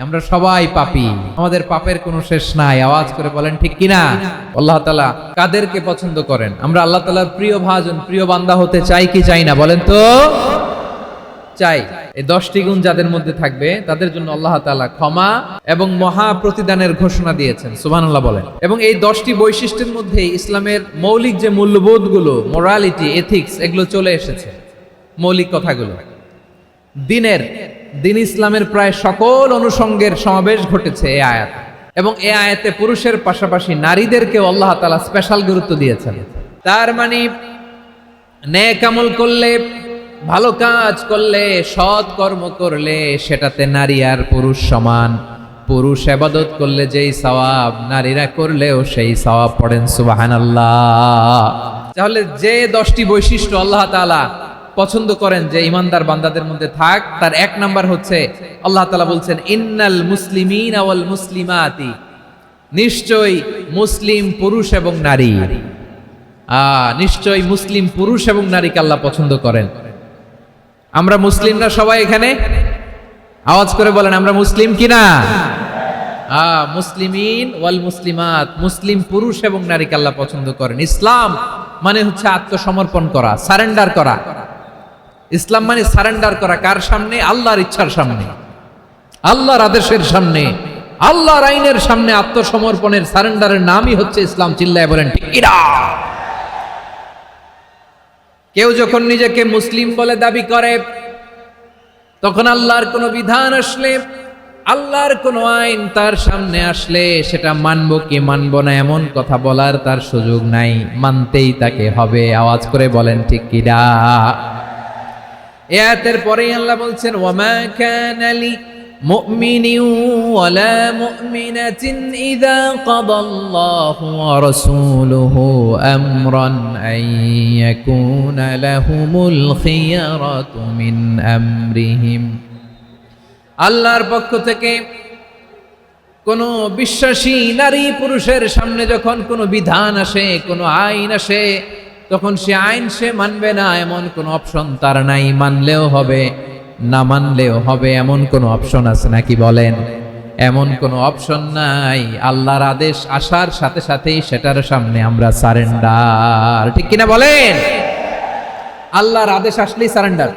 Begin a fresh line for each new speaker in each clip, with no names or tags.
আমরা সবাই পাপী, আমাদের পাপের কোনো শেষ নাই। আওয়াজ করে বলেন ঠিক কিনা? আল্লাহ তাআলা কাদেরকে পছন্দ করেন? আমরা আল্লাহ তাআলার প্রিয় ভাজন, প্রিয় বান্দা হতে চাই কি চাই না বলেন তো? চাই। এই 10টি গুণ যাদের মধ্যে থাকবে তাদের জন্য আল্লাহ তাআলা ক্ষমা এবং মহা প্রতিদানের ঘোষণা দিয়েছেন। সুবহানাল্লাহ বলেন। এবং এই 10টি বৈশিষ্ট্যের মধ্যে ইসলামের মৌলিক যে মূল্যবোধগুলো, মোরালিটি, এথিক্স, এগুলো চলে এসেছে। মৌলিক কথাগুলো দিন ইসলামের প্রায় সকল অনুষঙ্গের সমাবেশ ঘটেছে এই আয়াত। এবং এই আয়াতে পুরুষের পাশাপাশি নারীদেরকেও আল্লাহ তাআলা স্পেশাল গুরুত্ব দিয়েছেন। তার মানে নেক আমল করলে, ভালো কাজ করলে, সৎ কর্ম করলে সেটাতে নারী আর পুরুষ সমান। পুরুষ ইবাদত করলে যেই সওয়াব, নারীরা করলেও সেই সওয়াব। পড়েন সুবহানাল্লাহ। তাহলে যে 10টি বৈশিষ্ট্য আল্লাহ তাআলা পছন্দ করেন যে ইমানদার বান্দাদের মধ্যে থাক, তার 1 নাম্বার হচ্ছে আল্লাহ তাআলা বলছেন ইন্নাল মুসলিমিনা ওয়াল মুসলিমাতি, নিশ্চয়ই মুসলিম পুরুষ এবং নারী, নিশ্চয়ই মুসলিম পুরুষ এবং নারীকে আল্লাহ পছন্দ করেন। আমরা মুসলিমরা সবাই এখানে আওয়াজ করে বলেন আমরা মুসলিম কিনা? মুসলিমিন ওয়াল মুসলিমাত, মুসলিম পুরুষ এবং নারীকে আল্লাহ পছন্দ করেন। ইসলাম মানে হচ্ছে আত্মসমর্পণ করা, সারেন্ডার করা। ইসলাম মানে সারেন্ডার করা কার সামনে? আল্লাহর ইচ্ছার সামনে, আল্লাহর আদেশের সামনে, আল্লাহর আইনের সামনে আত্মসমর্পণের, সারেন্ডারের নামই হচ্ছে ইসলাম। চিল্লায় বলেন ঠিক কিনা? কেউ যখন নিজেকে মুসলিম বলে দাবি করে, তখন আল্লাহর কোনো বিধান আসলে, আল্লাহর কোনো আইন তার সামনে আসলে সেটা মানবো কি মানবো না এমন কথা বলার তার সুযোগ নাই, মানতেই তাকে হবে। আওয়াজ করে বলেন ঠিক কিনা? এই আয়াতের পরেই আল্লাহ বলছেন ওয়ামা কানা লি মুমিনিন ওয়ালা মুমিনাতিন ইযা কাদাল্লাহু ওয়া রাসূলুহু আমরান আন ইয়াকুনা লাহুমুল খিয়ারাতু মিন আমরিহিম। আল্লাহর পক্ষ থেকে কোনো বিশ্বাসী নারী পুরুষের সামনে যখন কোনো বিধান আসে, কোনো আইন আসে, তখন সে আইন সে মানবে না এমন কোনো অপশন তার নাই। মানলেও হবে, না মানলেও হবে এমন কোনো অপশন আছে নাকি বলেন? এমন কোনো অপশন নাই। আল্লাহর আদেশ আসার সাথে সাথেই সেটার সামনে আমরা সারেন্ডার। ঠিক কিনা বলেন? আল্লাহর আদেশ আসলেই সারেন্ডার,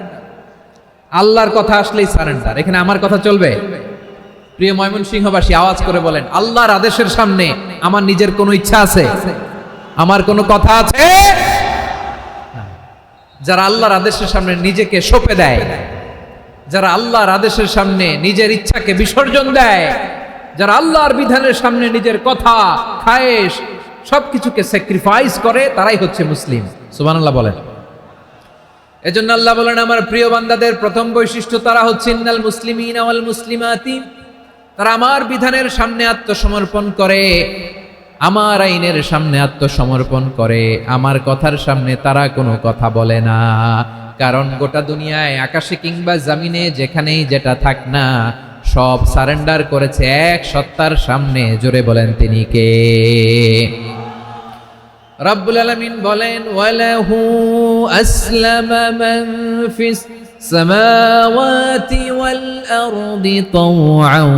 আল্লাহর কথা আসলেই সারেন্ডার। এখানে আমার কথা চলবে? প্রিয় ময়মনসিংহবাসী আওয়াজ করে বলেন আল্লাহর আদেশের সামনে আমার নিজের কোনো ইচ্ছা আছে? আমার কোনো কথা আছে? যারা আল্লাহর আদেশের সামনে নিজেকে সঁপে দেয়, যারা আল্লাহর আদেশের সামনে নিজের ইচ্ছাকে বিসর্জন দেয়, যারা আল্লাহর বিধানের সামনে নিজের কথা, খায়েশ সবকিছুকে স্যাক্রিফাইস করে, তারাই হচ্ছে মুসলিম। সুবহানাল্লাহ বলেন। এজন্য আল্লাহ বলেন আমার প্রিয় বান্দাদের প্রথম বৈশিষ্ট্য তারা হচ্ছে ইন্নাল মুসলিমিনা ওয়াল মুসলিমাতি, তারা আমার বিধানের সামনে আত্মসমর্পণ করে, আমার আইনের সামনে আত্মসমর্পণ করে, আমার কথার সামনে তারা কোনো কথা বলে না। কারণ গোটা দুনিয়ায় আকাশে কিংবা জমিনে যেখানেই যেটা থাক না, সব সারেন্ডার করেছে এক সত্তার সামনে। জোরে বলেন তিনি কে? রব্বুল আলামিন বলেন ওয়ালাহু আসলামা মান ফিস সামাওয়াতি ওয়াল আরদি তাওআন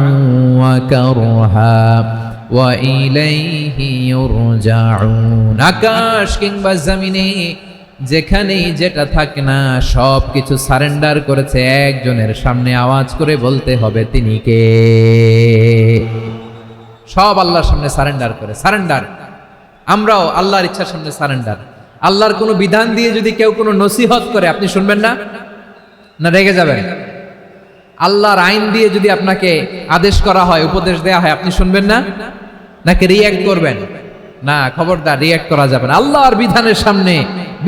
ওয়া কারহা ওয়া ইলাইহি ইউরজাউন। আকাশ কিংবা জমিনে যেখানেই যেটা থাক না, সব কিছু সারেন্ডার করেছে একজনের সামনে। আওয়াজ করে বলতে হবে তিনি কে? সব আল্লাহর সামনে সারেন্ডার করে। সারেন্ডার আমরাও আল্লাহর ইচ্ছার সামনে সারেন্ডার। আল্লাহর কোনো বিধান দিয়ে যদি কেউ কোনো নসিহত করে, আপনি শুনবেন না? না রেগে যাবেন? আল্লাহর আইন দিয়ে যদি আপনাকে আদেশ করা হয়, উপদেশ দেয়া হয়, আপনি শুনবেন না? নাকি রিয়্যাক্ট করবেন? না, খবরদার, রিয়্যাক্ট করা যাবে না। আল্লাহর বিধানের সামনে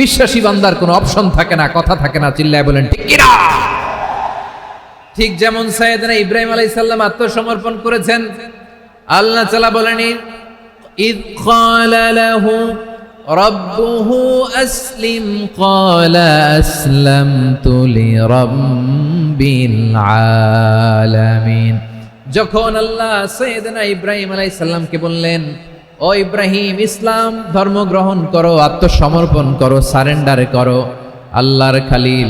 বিশ্বাসী বান্দার কোনো অপশন থাকে না, কথা থাকে না। চিল্লায় বলেন ঠিক কিনা? ঠিক যেমন সাইয়েদনা ইব্রাহিম আলাইহিস সালাম আত্মসমর্পণ করেছেন। আল্লাহ তাআলা বলেন إذ قال له ربه أسلم قال أسلمت لرب العالمين। যখন আল্লাহ সাইয়েদনা ইব্রাহিম আলাইহিস সালামকে বললেন ও ইব্রাহিম ইসলাম ধর্ম গ্রহণ করো, আত্মসমর্পণ করো, সারেন্ডার করো, আল্লাহর খলিল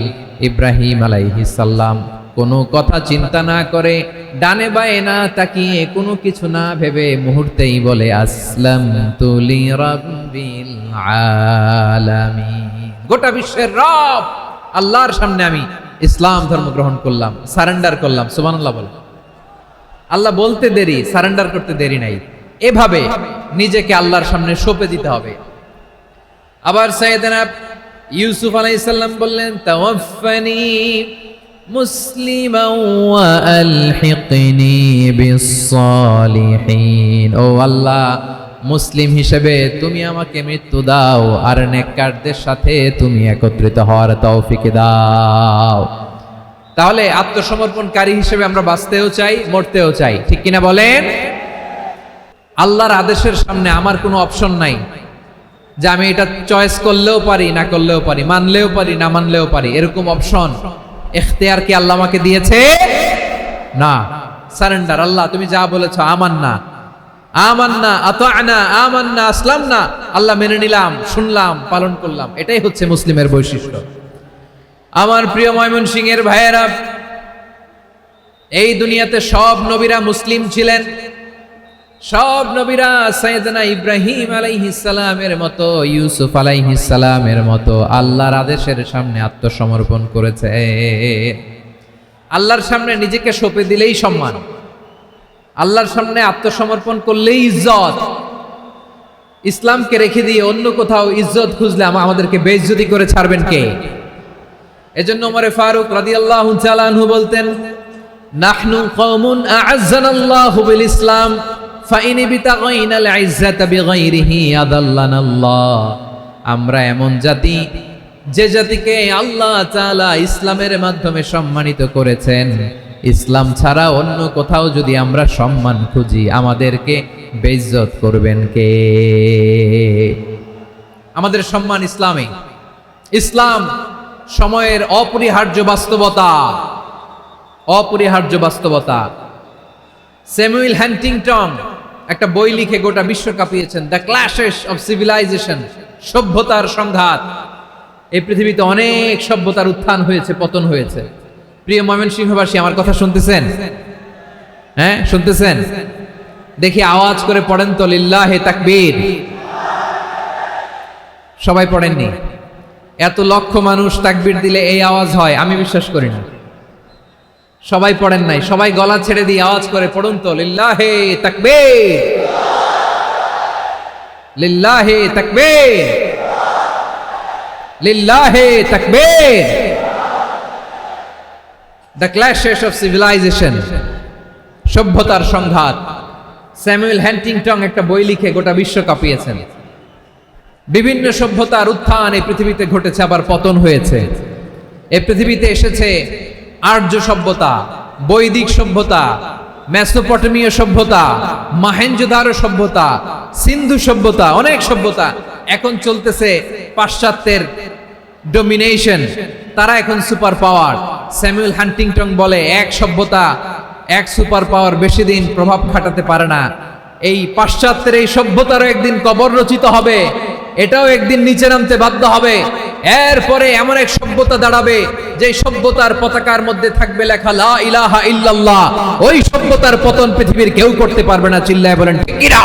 ইব্রাহিম আলাইহিস সালাম কোনো কথা চিন্তা না করে, ডানে বায়ে না তাকিয়ে, কোনো কিছু না ভেবে মুহূর্তেই বলে আসলামতু লিরাব্বিল আলামিন। গোটা বিশ্বের রব আল্লাহর সামনে আমি ইসলাম ধর্ম গ্রহণ করলাম, সারেন্ডার করলাম। সুবহানাল্লাহ বলে। আল্লাহ বলতে দেরি, সারেন্ডার করতে দেরি নাই। এভাবে নিজেকে আল্লাহর সামনে সঁপে দিতে হবে। আবার সাইয়েদনা ইউসুফ আলাইহিস সালাম বললেন, তাওয়াফফানি মুসলিমান ওয়া আলহিকনি বিস-সালিহিন। ও আল্লাহ, মুসলিম হিসেবে তুমি আমাকে মৃত্যু দাও, আর নেককারদের সাথে তুমি একত্রিত হওয়ার তৌফিক দাও। তাহলে আত্মসমর্পণকারী হিসেবে আমরা বাঁচতেও চাই, মরতেও চাই, ঠিক কিনা বলেন? আল্লাহর আদেশের সামনে আমার কোনো অপশন নাই যে আমি এটা চয়েস করলেও পারি, না করলেও পারি, মানলেও পারি, না মানলেও পারি, এরকম অপশন ইখতিয়ার কি আল্লাহ আমাকে দিয়েছে? না। সারেন্ডার। আল্লাহ তুমি যা বলেছো, আমান্না আমান্না আতা'না আমান্না আসলামনা, আল্লাহ মেনে নিলাম, শুনলাম, পালন করলাম। এটাই হচ্ছে মুসলিমের বৈশিষ্ট্য। আমার প্রিয় ময়মনসিংহের ভাইয়েরা, এই দুনিয়াতে সব নবীরা মুসলিম ছিলেন। সব নবীরা সাইয়েদনা ইব্রাহিম আলাইহিস সালামের মতো, ইউসুফ আলাইহিস সালামের মতো আল্লাহর আদেশের সামনে আত্মসমর্পণ করেছে। আল্লাহর সামনে নিজেকে সঁপে দিলেই সম্মান, আল্লাহর সামনে আত্মসমর্পণ করলেই ইজ্জত। ইসলামকে রেখে দিয়ে অন্য কোথাও ইজ্জত খুঁজলে আমাদেরকে বেইজ্জতি করে ছাড়বেন কে? এজন্য ওমর ফারুক রাদিয়াল্লাহু তাআলা আনহু বলতেন, নাহনু কওমুন আ'আজ্জানাল্লাহু বিল ইসলাম ফাইন বিতাগাইনাল ইজ্জাতা বিগাইরিহি আদাল্লানাল্লাহ। আমরা এমন জাতি, যে জাতিকে আল্লাহ তাআলা ইসলামের মাধ্যমে সম্মানিত করেছেন, ইসলাম ছাড়া অন্য কোথাও যদি আমরা সম্মান খুঁজি, আমাদেরকে বেইজ্জত করবেন কে? আমাদের সম্মান ইসলামে। ইসলাম সময়ের অপরিহার্য বাস্তবতা, অপরিহার্য বাস্তবতা। স্যামুয়েল হ্যান্টিংটন একটা বই লিখে গোটা বিশ্ব কাঁপিয়েছেন, দ্য ক্ল্যাশেস অফ সিভিলাইজেশন, সভ্যতার সংঘাত। এই পৃথিবীতে অনেক সভ্যতার উত্থান হয়েছে, পতন হয়েছে। প্রিয় ময়মনসিংহবাসী, আমার কথা শুনতেছেন? হ্যাঁ, শুনতেছেন? দেখি আওয়াজ করে পড়েন তো, লিল্লাহে তাকবীর। সবাই পড়েননি? এত লক্ষ মানুষ তাকবীর দিলে এই আওয়াজ হয়? আমি বিশ্বাস করি না। সবাই পড়েন নাই, সবাই গলা ছেড়ে দিয়ে আওয়াজ করে পড়ুন তো, লিল্লাহে তাকবীর, লিল্লাহে তাকবীর, লিল্লাহে তাকবীর। দ্য ক্ল্যাশেস অফ সিভিলাইজেশন, সভ্যতার সংঘাত। স্যামুয়েল হ্যান্টিংটন একটা বই লিখে গোটা বিশ্ব কাঁপিয়েছেন। বিভিন্ন সভ্যতার উত্থান এই পৃথিবীতে ঘটেছে, আবার পতন হয়েছে। এই পৃথিবীতে এসেছে আর্য সভ্যতা, বৈদিক সভ্যতা, মেসোপটেমীয় সভ্যতা, মহেঞ্জোদারো সভ্যতা, সিন্ধু সভ্যতা, অনেক সভ্যতা। এখন চলতেছে পাশ্চাত্যের ডমিনেশন, তারা এখন সুপার পাওয়ার। স্যামুয়েল হ্যান্টিংটন বলে, এক সভ্যতা, এক সুপার পাওয়ার বেশি দিন প্রভাব খাটাতে পারে না। এই পাশ্চাত্যের এই সভ্যতারও একদিন কবর রচিত হবে, এটাও একদিন নিচে নামতে বাধ্য হবে। এরপরে এমন এক সভ্যতা দাঁড়াবে, যে সভ্যতার পতাকার মধ্যে থাকবে লেখা লা ইলাহা ইল্লাল্লাহ। ওই সভ্যতার পতন পৃথিবীর কেউ করতে পারবে না। চিল্লায় বলেন ঠিক কিনা?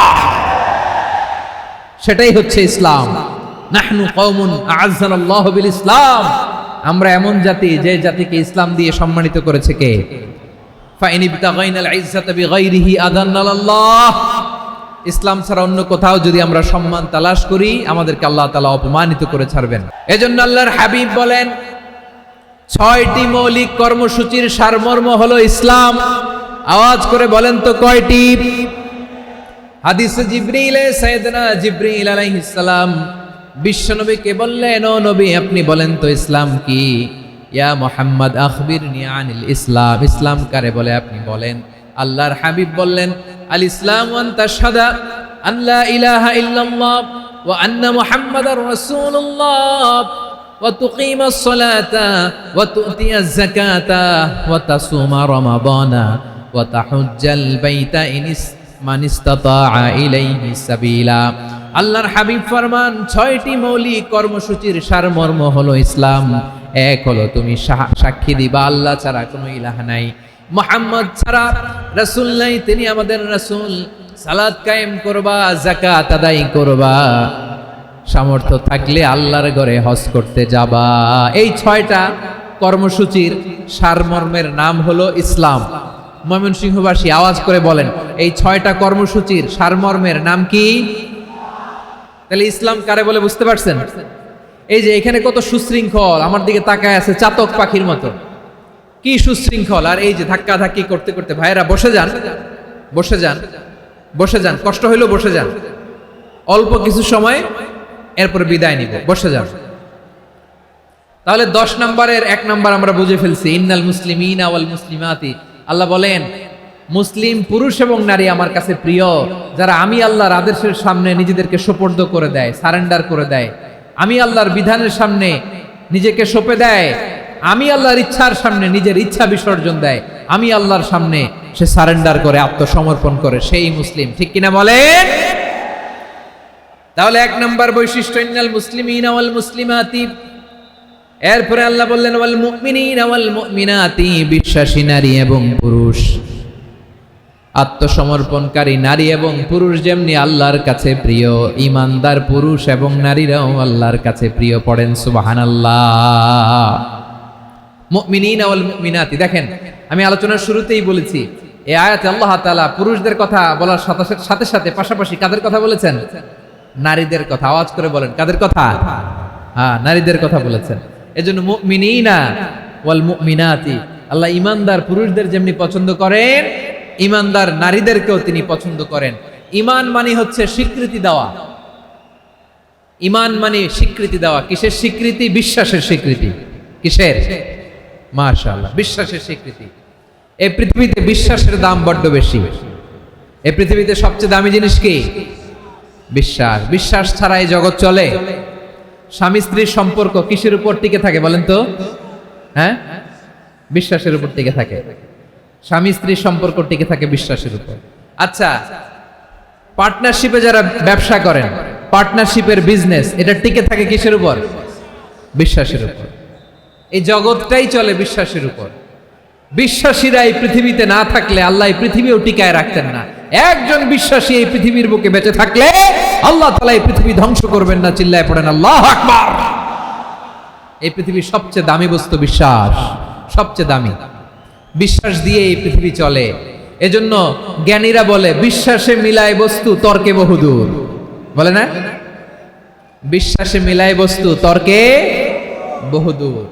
সেটাই হচ্ছে ইসলাম। নাহনু কওমুন আ'আজ্জানাল্লাহু বিল ইসলাম। আমরা এমন জাতি, যে জাতিকে ইসলাম দিয়ে সম্মানিত করেছে কে? ফাইন ইবতাগাইনাল ইজ্জাতা বিগাইরিহি আদান্নাল্লাহ। ইসলাম ছাড়া অন্য কোথাও যদি আমরা সম্মান তালাশ করি, আমাদেরকে আল্লাহ তাআলা অপমানিত করে ছাড়বেন। এজন্য আল্লাহর হাবিব বলেন, 6টি মৌলিক কর্মসূচির সারমর্ম হলো ইসলাম। আওয়াজ করে বলেন তো কয়টি? হাদিসে জিবরিলে সাইয়েদনা জিবরিল আলাইহিস সালাম বিশ্বনবীকে বললেন, ও নবী, আপনি বলেন তো ইসলাম কি? ইয়া মুহাম্মদ আখবিরনি আনিল ইসলাম। ইসলাম কারে বলে আপনি বলেন। আল্লাহর হাবিব বললেন, আল ইসলাম আন তাশহাদা আন লা ইলাহা ইল্লাল্লাহ ওয়া আন্না মুহাম্মাদার রাসূলুল্লাহ ওয়া তুকিমাস সালাতা ওয়া তুতিয়াজ যাকাতা ওয়া তাসুমা রমাদানা ওয়া তাহুজ্জাল বাইতা ইন মান ইসতাতাআ ইলাইহি সাবিলা। আল্লাহর হাবিব ফরমান 6টি মৌলিক কর্মসূচির সারমর্ম হলো ইসলাম। এক হলো তুমি সাক্ষী দিবা আল্লাহ ছাড়া কোনো ইলাহ নাই, মুহাম্মদ ছাড়া রাসূল নাই, তিনি আমাদের রাসূল। সালাত কায়েম করবা, যাকাত আদায় করবা, সামর্থ্য থাকলে আল্লাহর ঘরে হজ করতে যাবা। এই 6টা কর্মসূচির সারমর্মের নাম হলো ইসলাম। ময়মনসিংহবাসী আওয়াজ করে বলেন, এই 6টা কর্মসূচির সারমর্মের নাম কি? তাহলে ইসলাম কারে বলে বুঝতে পারছেন? এই যে এখানে কত সুশৃঙ্খল, আমার দিকে তাকায় আছে চাতক পাখির মতো, কি সুশৃঙ্খল। আর এই যে ধাক্কা ধাক্কি করতে করতে, ভাইরা বসে যান, বসে যান, বসে যান, কষ্ট হইলেও বসে যান, অল্প কিছু সময় এরপর বিদায় নিব, বসে যান। তাহলে 10 নম্বরের 1 নম্বর আমরা বুঝে ফেলছি, ইন্নাল মুসলিমিনা ওয়াল মুসলিমাতি। আল্লাহ বলেন মুসলিম পুরুষ এবং নারী আমার কাছে প্রিয়, যারা আমি আল্লাহর আদেশের সামনে নিজেদেরকে সোপর্দ করে দেয়, সারেন্ডার করে দেয়, আমি আল্লাহর বিধানের সামনে নিজেকে সঁপে দেয়, আমি আল্লাহর ইচ্ছার সামনে নিজের ইচ্ছা বিসর্জন দেয়, আমি আল্লাহর সামনে সে সারেন্ডার করে, আত্মসমর্পণ করে, সেই মুসলিম। ঠিক কিনা বলেন? তাহলে 1 নম্বর বৈশিষ্ট্য ইন্নাল মুসলিমিনা ওয়াল মুসলিমাতি। এরপরে আল্লাহ বললেন ওয়াল মুমিনিনা ওয়াল মুমিনাতি, বিশ্বাসী নারী এবং পুরুষ, আত্মসমর্পণকারী নারী এবং পুরুষ যেমনি আল্লাহর কাছে প্রিয়, ঈমানদার পুরুষ এবং নারীরাও আল্লাহর কাছে প্রিয়। পড়েন সুবহানাল্লাহ। মুমিনিনা ওয়াল মুমিনাতি, দেখেন আমি আলোচনার শুরুতেই বলেছি এই আয়াতে আল্লাহ তাআলা পুরুষদের কথা বলার সাথে সাথে পাশাপাশি কাদের কথা বলেছেন? নারীদের কথা। আওয়াজ করে বলেন, কাদের কথা? হ্যাঁ, নারীদের কথা বলেছেন। এজন্য মুমিনিনা ওয়াল মুমিনাতি, আল্লাহ ঈমানদার পুরুষদের যেমনি পছন্দ করেন, ঈমানদার নারীদেরকেও তিনি পছন্দ করেন। ঈমান মানে হচ্ছে স্বীকৃতি দেওয়া। ঈমান মানে স্বীকৃতি দেওয়া। কিসের স্বীকৃতি? বিশ্বাসের স্বীকৃতি। কিসের? মাশাআল্লাহ, বিশ্বাসের স্বীকৃতি। এই পৃথিবীতে বিশ্বাসের দাম বড্ড বেশি। এই পৃথিবীতে সবচেয়ে দামি জিনিস কি? বিশ্বাস। বিশ্বাস ছাড়া এই জগৎ চলে? স্বামী স্ত্রীর সম্পর্ক কিসের উপর টিকে থাকে বলেন তো? হ্যাঁ, বিশ্বাসের উপর টিকে থাকে। স্বামী স্ত্রীর সম্পর্ক টিকে থাকে বিশ্বাসের উপর। আচ্ছা, পার্টনারশিপে যারা ব্যবসা করেন, পার্টনারশিপের বিজনেস, এটা টিকে থাকে কিসের উপর? বিশ্বাসের উপর। এই জগৎটাই চলে বিশ্বাসের উপর। বিশ্বাসীরা এই পৃথিবীতে না থাকলে আল্লাহ এই পৃথিবীও টিকায় রাখতেন না। একজন বিশ্বাসী এই পৃথিবীর বুকে বেঁচে থাকলে আল্লাহ তাআলা এই পৃথিবী ধ্বংস করবেন না। চিল্লায় পড়েন আল্লাহু আকবার। এই পৃথিবীর সবচেয়ে দামি বস্তু বিশ্বাস, সবচেয়ে দামি। বিশ্বাস দিয়ে এই পৃথিবী চলে। এজন্য জ্ঞানীরা বলে বিশ্বাসে মিলায় বস্তু, তর্কে বহুদূর। বলে না? বিশ্বাসে মিলায় বস্তু, তর্কে বহুদূর।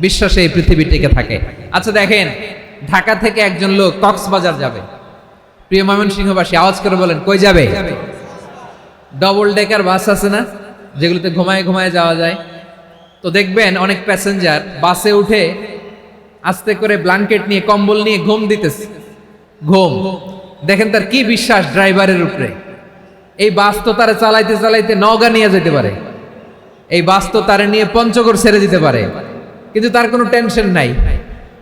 বিশ্বাসে এই পৃথিবী টিকে থাকে। আচ্ছা দেখেন, ঢাকা থেকে একজন লোক কক্সবাজার যাবে। প্রিয় ময়মনসিংহবাসী আওয়াজ করে বলেন, কই যাবে? ডবল ডেকার বাস আছে না, যেগুলোতে ঘুমায় ঘুমায় যাওয়া যায়। তো দেখবেন অনেক প্যাসেঞ্জার বাসে উঠে আস্তে করে ব্ল্যাঙ্কেট নিয়ে, কম্বল নিয়ে ঘুম দিতেছে। ঘুম দেখেন তার কি বিশ্বাস ড্রাইভারের উপরে। এই বাস তো তারা চালাইতে চালাইতে নওগাঁ নিয়ে যেতে পারে, এই বাস তো তারা নিয়ে পঞ্চগড় ছেড়ে দিতে পারে, কিন্তু তার কোনো টেনশন নাই।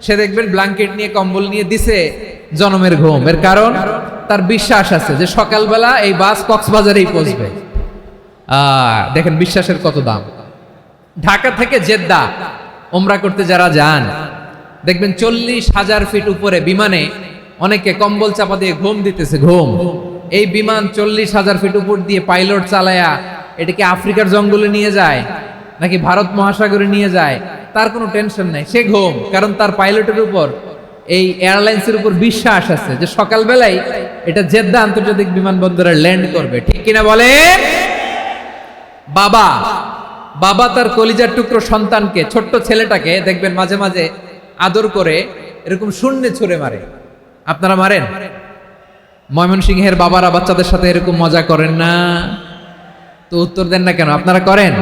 সে দেখবেন ব্ল্যাঙ্কেট নিয়ে, কম্বল নিয়ে দিছে জনমের ঘুম। এর কারণ তার বিশ্বাস আছে যে সকালবেলা এই বাস কক্সবাজারেই পৌঁছবে। দেখেন বিশ্বাসের কত দাম। ঢাকা থেকে জেদ্দা ওমরা করতে যারা যান, দেখবেন 40,000 ফিট উপরে বিমানে অনেকে কম্বল চাপা দিয়ে ঘুম দিতেছে। ঘুম। এই বিমান 40,000 ফিট উপর দিয়ে পাইলট চালায়া এটাকে আফ্রিকার জঙ্গলে নিয়ে যায় নাকি ভারত মহাসাগরে নিয়ে যায়, তার কোনো টেনশন নাই। সে ঘুম, কারণ তার পাইলটের উপর, এই এয়ারলাইন্সের উপর বিশ্বাস আছে যে সকালবেলায় এটা জেদ্দা আন্তর্জাতিক বিমানবন্দরে ল্যান্ড করবে। ঠিক কিনা বলেন? বাবা বাবা তার কলিজার টুকরো সন্তানকে, ছোট্ট ছেলেটাকে দেখবেন মাঝে মাঝে আদর করে এরকম শূন্যে ছুঁড়ে মারে। আপনারা মারেন? ময়মনসিংহের বাবারা বাচ্চাদের সাথে এরকম মজা করেন না? তো উত্তর দেন না কেন? আপনারা করেন?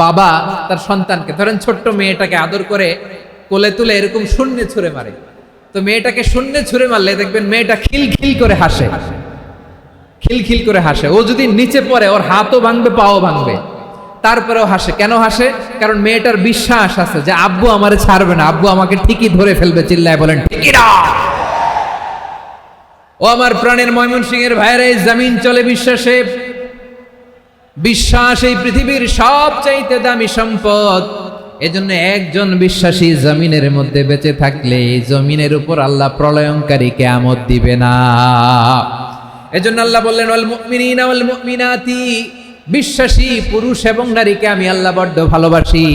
বাবা তার সন্তানকে, ধরেন ছোট্ট মেয়েটাকে আদর করে কোলে তুলে এরকম শূন্যে ছুঁড়ে মারে। তো মেয়েটাকে শূন্যে ছুঁড়ে মারলে দেখবেন মেয়েটা খিলখিল করে হাসে, খিলখিল করে হাসে। ও যদি নিচে পড়ে ওর হাতও ভাঙবে, পাও ভাঙবে, তারপরেও হাসে। কেন হাসে? কারণ মেয়েটার বিশ্বাস আছে যে আব্বু আমারে ছাড়বে না, আব্বু আমাকে ঠিকই ধরে ফেলবে। চিল্লায় বলেন ঠিক না? ও আমার প্রাণের ময়মনসিংহের ভাইরা, এই জমিন চলে বিশ্বাসে। বিশ্বাস এই পৃথিবীর সবচাইতে দামি সম্পদ। এজন্য একজন বিশ্বাসী জমিনের মধ্যে বেঁচে থাকলে এই জমিনের উপর আল্লাহ প্রলয়ঙ্কারী কিয়ামত দিবে না। এজন্য আল্লাহ বললেন, ওয়াল মুমিনিনা ওয়াল মুমিনাতি, বিশ্বাসী পুরুষ এবং নারীকে আমি আল্লাহ বড্ড ভালোবাসি।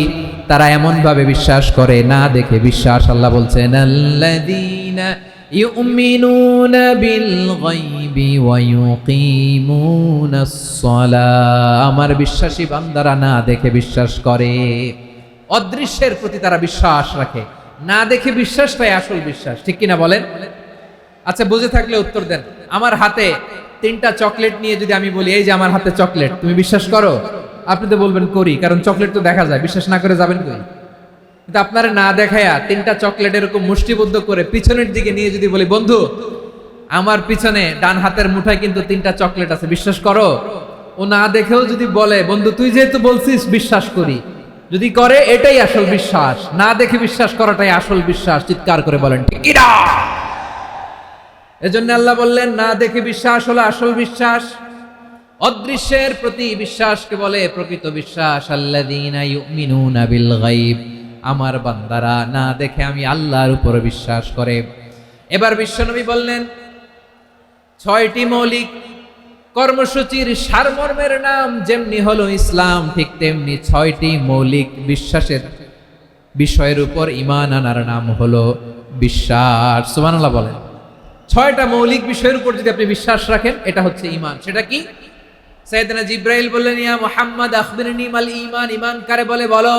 তারা এমন ভাবে বিশ্বাস করে, না দেখে বিশ্বাস। আল্লাহ বলছেন, আল্লাযীনা ইউমিনুনা বিল গায়বি ওয়া ইউকিমুনাস সালাহ, আমার বিশ্বাসী বান্দারা না দেখে বিশ্বাস করে। অদৃশ্যের প্রতি তারা বিশ্বাস রাখে, না দেখে বিশ্বাসটাই আসল বিশ্বাস। ঠিক কিনা বলেন? আচ্ছা, বুঝে থাকলে উত্তর দেন। আমার হাতে 3টা চকলেট নিয়ে যদি আমি বলি, এই যে আমার হাতে চকলেট, তুমি বিশ্বাস করো? আপনি তো বলবেন করি, কারণ চকলেট তো দেখা যায়। বিশ্বাস না করে যাবেন কই? কিন্তু আপনারা না দেখায়া 3টা চকলেট এরকম মুষ্টিবদ্ধ করে পিছনের দিকে নিয়ে যদি বলি, বন্ধু আমার পিছনে ডান হাতের মুঠায় কিন্তু 3টা চকলেট আছে, বিশ্বাস করো? ও না দেখেও যদি বলে, বন্ধু তুই যেহেতু বলছিস বিশ্বাস করি, যদি করে এটাই আসল বিশ্বাস। না দেখে বিশ্বাস করাটাই আসল বিশ্বাস। চিৎকার করে বলেন ঠিক কি না? এজন্য আল্লাহ বললেন, না দেখে বিশ্বাস হলো আসল বিশ্বাস। অদৃশ্যের প্রতি বিশ্বাসকে বলে প্রকৃত বিশ্বাস। আল্লাযীনা ইউমিনুনা বিল গায়ব, আমার বান্দারা না দেখে আমি আল্লাহর উপর বিশ্বাস করে। এবার বিশ্বনবী বললেন, 6টি মৌলিক কর্মসূচির সারমর্মের নাম যেমনি হলো ইসলাম, ঠিক তেমনি 6টি মৌলিক বিশ্বাসের বিষয়ের উপর ঈমান আনার নাম হলো বিশ্বাস। সুবহানাল্লাহ বলেন। 6টা মৌলিক বিষয়ের উপর যদি আপনি বিশ্বাস রাখেন, এটা হচ্ছে ঈমান। সেটা কি? সাইয়েদনা জিবরাইল বললেন, ইয়া মুহাম্মদ আখবিরনি মাল ঈমান, ঈমান কারে বলে বলো।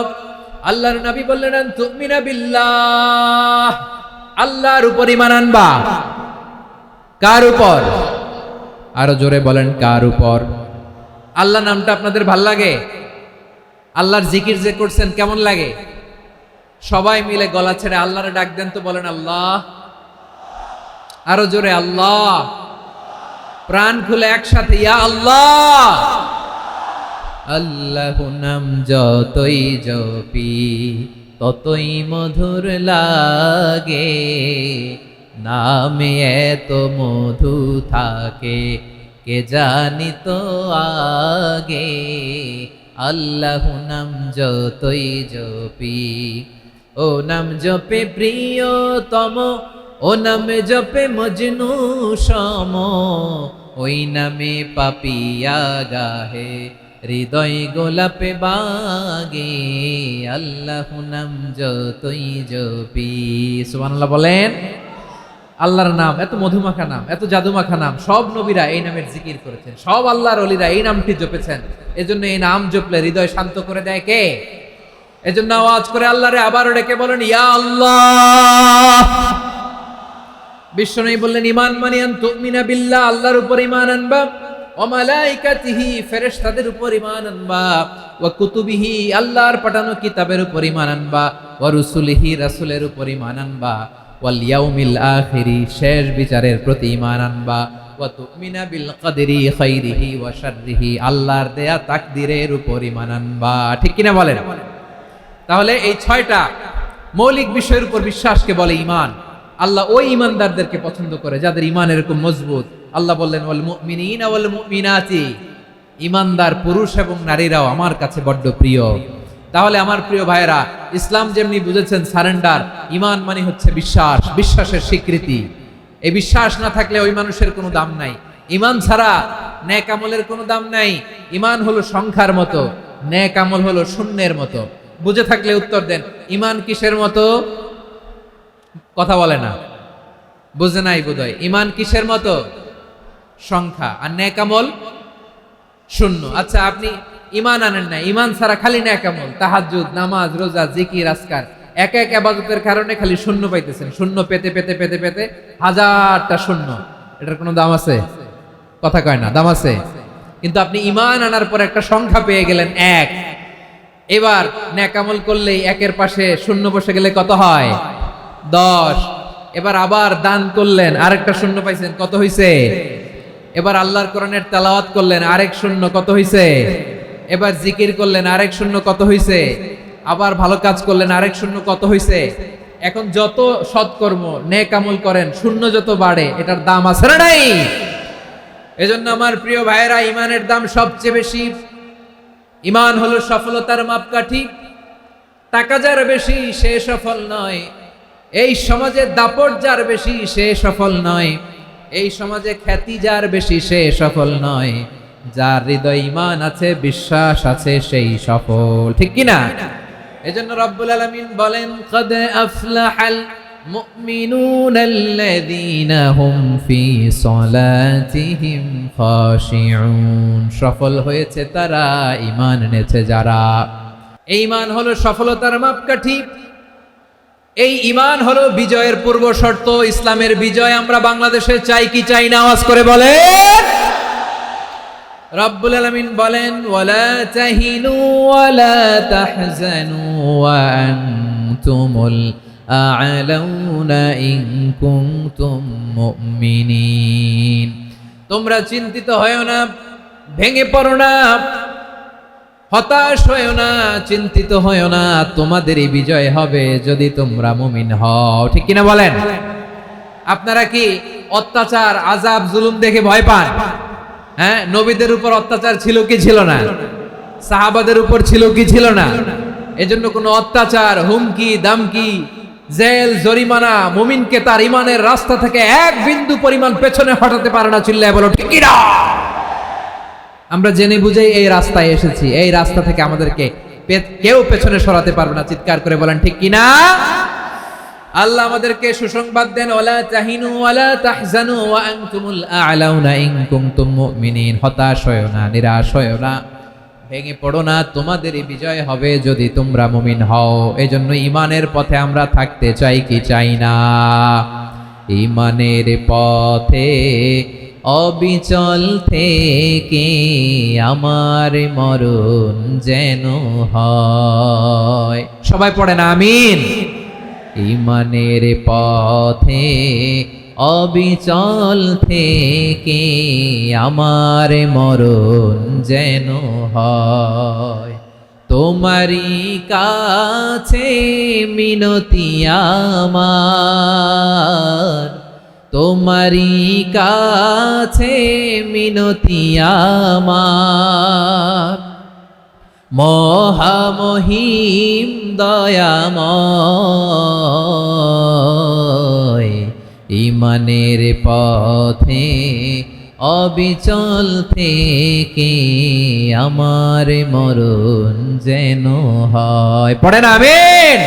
আল্লাহর নবী বললেন, আন তুমিনা বিল্লাহ, আল্লাহর উপর ঈমান আনবা। কার উপর? আরো জোরে বলেন, কার উপর? আল্লাহ নামটা আপনাদের ভাল লাগে? আল্লাহর জিকির যে করছেন কেমন লাগে? সবাই মিলে গলা ছেড়ে আল্লাহরে ডাক দেন তো, বলেন আল্লাহ। আরো জোরে আল্লাহ। প্রাণ খুলে একসাথে ইয়া আল্লাহ। আল্লাহু নাম যতই জপি ততই মধুর লাগে, নামে এত মধু থাকে কে জানি তো আগে। আল্লাহু নাম যতই জপি, ও নাম জপে প্রিয়তম, ও নামে জপে মজনু সম, ওই নামে পাপিয়া গাহে হৃদয় গোলাপে বাগে। আল্লাহু নাম যতই জপি। সুবহানাল্লাহ বলেন। আল্লাহর নাম এত মধুমাখা নাম, এত জাদুমাখা নাম। সব নবীরা এই নামের জিকির করেছেন, সব আল্লাহর ওলিরা এই নামটি জপেছেন। এজন্য এই নাম জপলে হৃদয় শান্ত করে দেয় কে? এজন্য আওয়াজ করে আল্লাহরে আবারও ডেকে বলেন, ইয়া আল্লাহ। বিশ্বনবী বললেন, ঈমান মানে আন তুমিনা বিল্লাহ, আল্লাহর উপর ঈমান আনবা, ওয়া মালাইকাতিহি, ফেরেশতাদের উপর ঈমান আনবা, ওয়া কুতুবিহি, আল্লাহর পাঠানো কিতাবের উপর ঈমান আনবা, ওয়া রুসুলিহি, রাসূলের উপর ঈমান আনবা, ওয়াল ইয়াউমিল আখিরি, শেষ বিচারের প্রতি ঈমান আনবা, ওয়া তুমিনা বিল কদরি খাইরিহি ওয়া শাররিহি, আল্লাহর দেয়া তাকদীরের উপর ঈমান আনবা। ঠিক কিনা বলেন? তাহলে এই 6টা মৌলিক বিষয়ের উপর বিশ্বাসকে বলে ঈমান। আল্লাহ ওই ঈমানদারদেরকে পছন্দ করে যাদের ঈমান এরকম মজবুত। আল্লাহ বললেন, ওয়াল মুমিনিনা ওয়াল মুমিনাতি, ঈমানদার পুরুষ এবং নারীরাও আমার কাছে বড্ড প্রিয়। তাহলে আমার প্রিয় ভাইরা, ইসলাম যেমনি বুঝেছেন সারেন্ডার, ঈমান মানে হচ্ছে বিশ্বাস, বিশ্বাসের স্বীকৃতি। এই বিশ্বাস না থাকলে ওই মানুষের কোনো দাম নাই। ঈমান ছাড়া নেক আমলের কোনো দাম নাই। ঈমান হলো সংখ্যার মতো, নেক আমল হলো শূন্যের মতো। বুঝে থাকলে উত্তর দেন, ঈমান কিসের মতো? কথা বলে না, বুঝে নাই বোধহয়। ঈমান কিসের মতো? সংখ্যা। আর নেক আমল শূন্য। আচ্ছা, আপনি ঈমান আনেন না, ঈমান ছাড়া খালি নেক আমল, তাহাজ্জুদ, নামাজ, রোজা, জিকির, আজকার, এক এক ইবাদতের কারণে খালি শূন্য পাইতেছেন। শূন্য পেতে পেতে পেতে পেতে হাজারটা শূন্য। এটার কোনো দাম আছে? কথা কয় না, দাম আছে। কিন্তু আপনি ঈমান আনার পর একটা সংখ্যা পেয়ে গেলেন, 1। এবার নেক আমল করলেই একের পাশে শূন্য বসে গেলে কত হয়? 10। এবার আবার দান করলেন, আরেকটা শূন্য পাইছেন, কত হইছে? এবার আল্লাহর কোরআনের তেলাওয়াত করলেন, আরেক শূন্য, কত হইছে? এবার জিকির করলেন, আরেক শূন্য, কত হইছে? আবার ভালো কাজ করলেন, আরেক শূন্য, কত হইছে? এখন যত সৎকর্ম নেক আমল করেন শূন্য যত বাড়ে এটার দাম আছে না নাই? এজন্য আমার প্রিয় ভাইয়েরা, ইমানের দাম সবচেয়ে বেশি। ইমান হলো সফলতার মাপকাঠি। টাকা যার বেশি সে সফল নয়, এই সমাজে দাপট যার বেশি সে সফল নয়, এই সমাজে খ্যাতি যার বেশি সে সফল নয়, যার হৃদয় ঈমান আছে, বিশ্বাস আছে, সেই সফল। ঠিক কি না? এজন্য রব্বুল আলামিন বলেন, ক্বাদ আফলাহাল মুমিনুনাল্লাযীনা হুম ফি সলাতিহিম খাশিউন। সফল হয়েছে তারা, ঈমান এনেছে যারা। এই ঈমান হলো সফলতার মাপকাঠি। এই ঈমান হলো বিজয়ের পূর্ব শর্ত। ইসলামের বিজয় আমরা বাংলাদেশে চাই কি চাই না? আওয়াজ করে বলেন। রব্বুল আলামিন বলেন, ওয়ালা তাহিনু ওয়ালা তাহজানু ওয়া আনতুমুল আ'লাউনা ইন কুনতুম মুমিনিন। তোমরা চিন্তিত হয়ো না, ভেঙে পড়ো না, হতাশ হয়ো না, চিন্তিত হয়ো না, তোমাদেরই বিজয় হবে যদি তোমরা মুমিন হও। ঠিক কিনা বলেন? আপনারা কি অত্যাচার, আযাব, জুলুম দেখে ভয় পান? হ্যাঁ, নবীদের উপর অত্যাচার ছিল কি ছিল না? সাহাবাদের উপর ছিল কি ছিল না? এজন্য কোনো অত্যাচার, হুমকি, দামকি, জেল, জরিমানা মুমিনকে তার ঈমানের রাস্তা থেকে এক বিন্দু পরিমাণ পেছনে হটাতে পারে না। চিল্লায় বলো ঠিক কিনা? আমরা জেনে বুঝেই এই রাস্তায় এসেছি, এই রাস্তা থেকে আমাদেরকে কেউ পেছনে সরাতে পারবে না। চিৎকার করে বলেন ঠিক কিনা? আল্লাহ আমাদেরকে সুসংবাদ দেন, ওয়ালা তাহিনু ওয়ালা তাহজানু ওয়া আনতুমুল আ'লাউনা ইন কুনতুম মুমিনিন। হতাশ হয়ো না, নিরাশ হয়ো না, ভেঙে পড়ো না, তোমাদেরই বিজয় হবে যদি তোমরা মুমিন হও। এজন্য ঈমানের পথে আমরা থাকতে চাই কি চাই না? ঈমানের পথে অবিচল থেকে আমার মরণ যেন হয়। সবাই পড়েন আমিন। ঈমানের পথে অবিচল থেকে আমার মরণ যেন হয়। তোমারই কাছে মিনতি আমার, তোমারই কাছে মিনতি আমার, মহামহিম দয়াময়। ঈমানের পথে অবিচল থেকে আমার মরণ যেন হয়। পড়েন আমিন।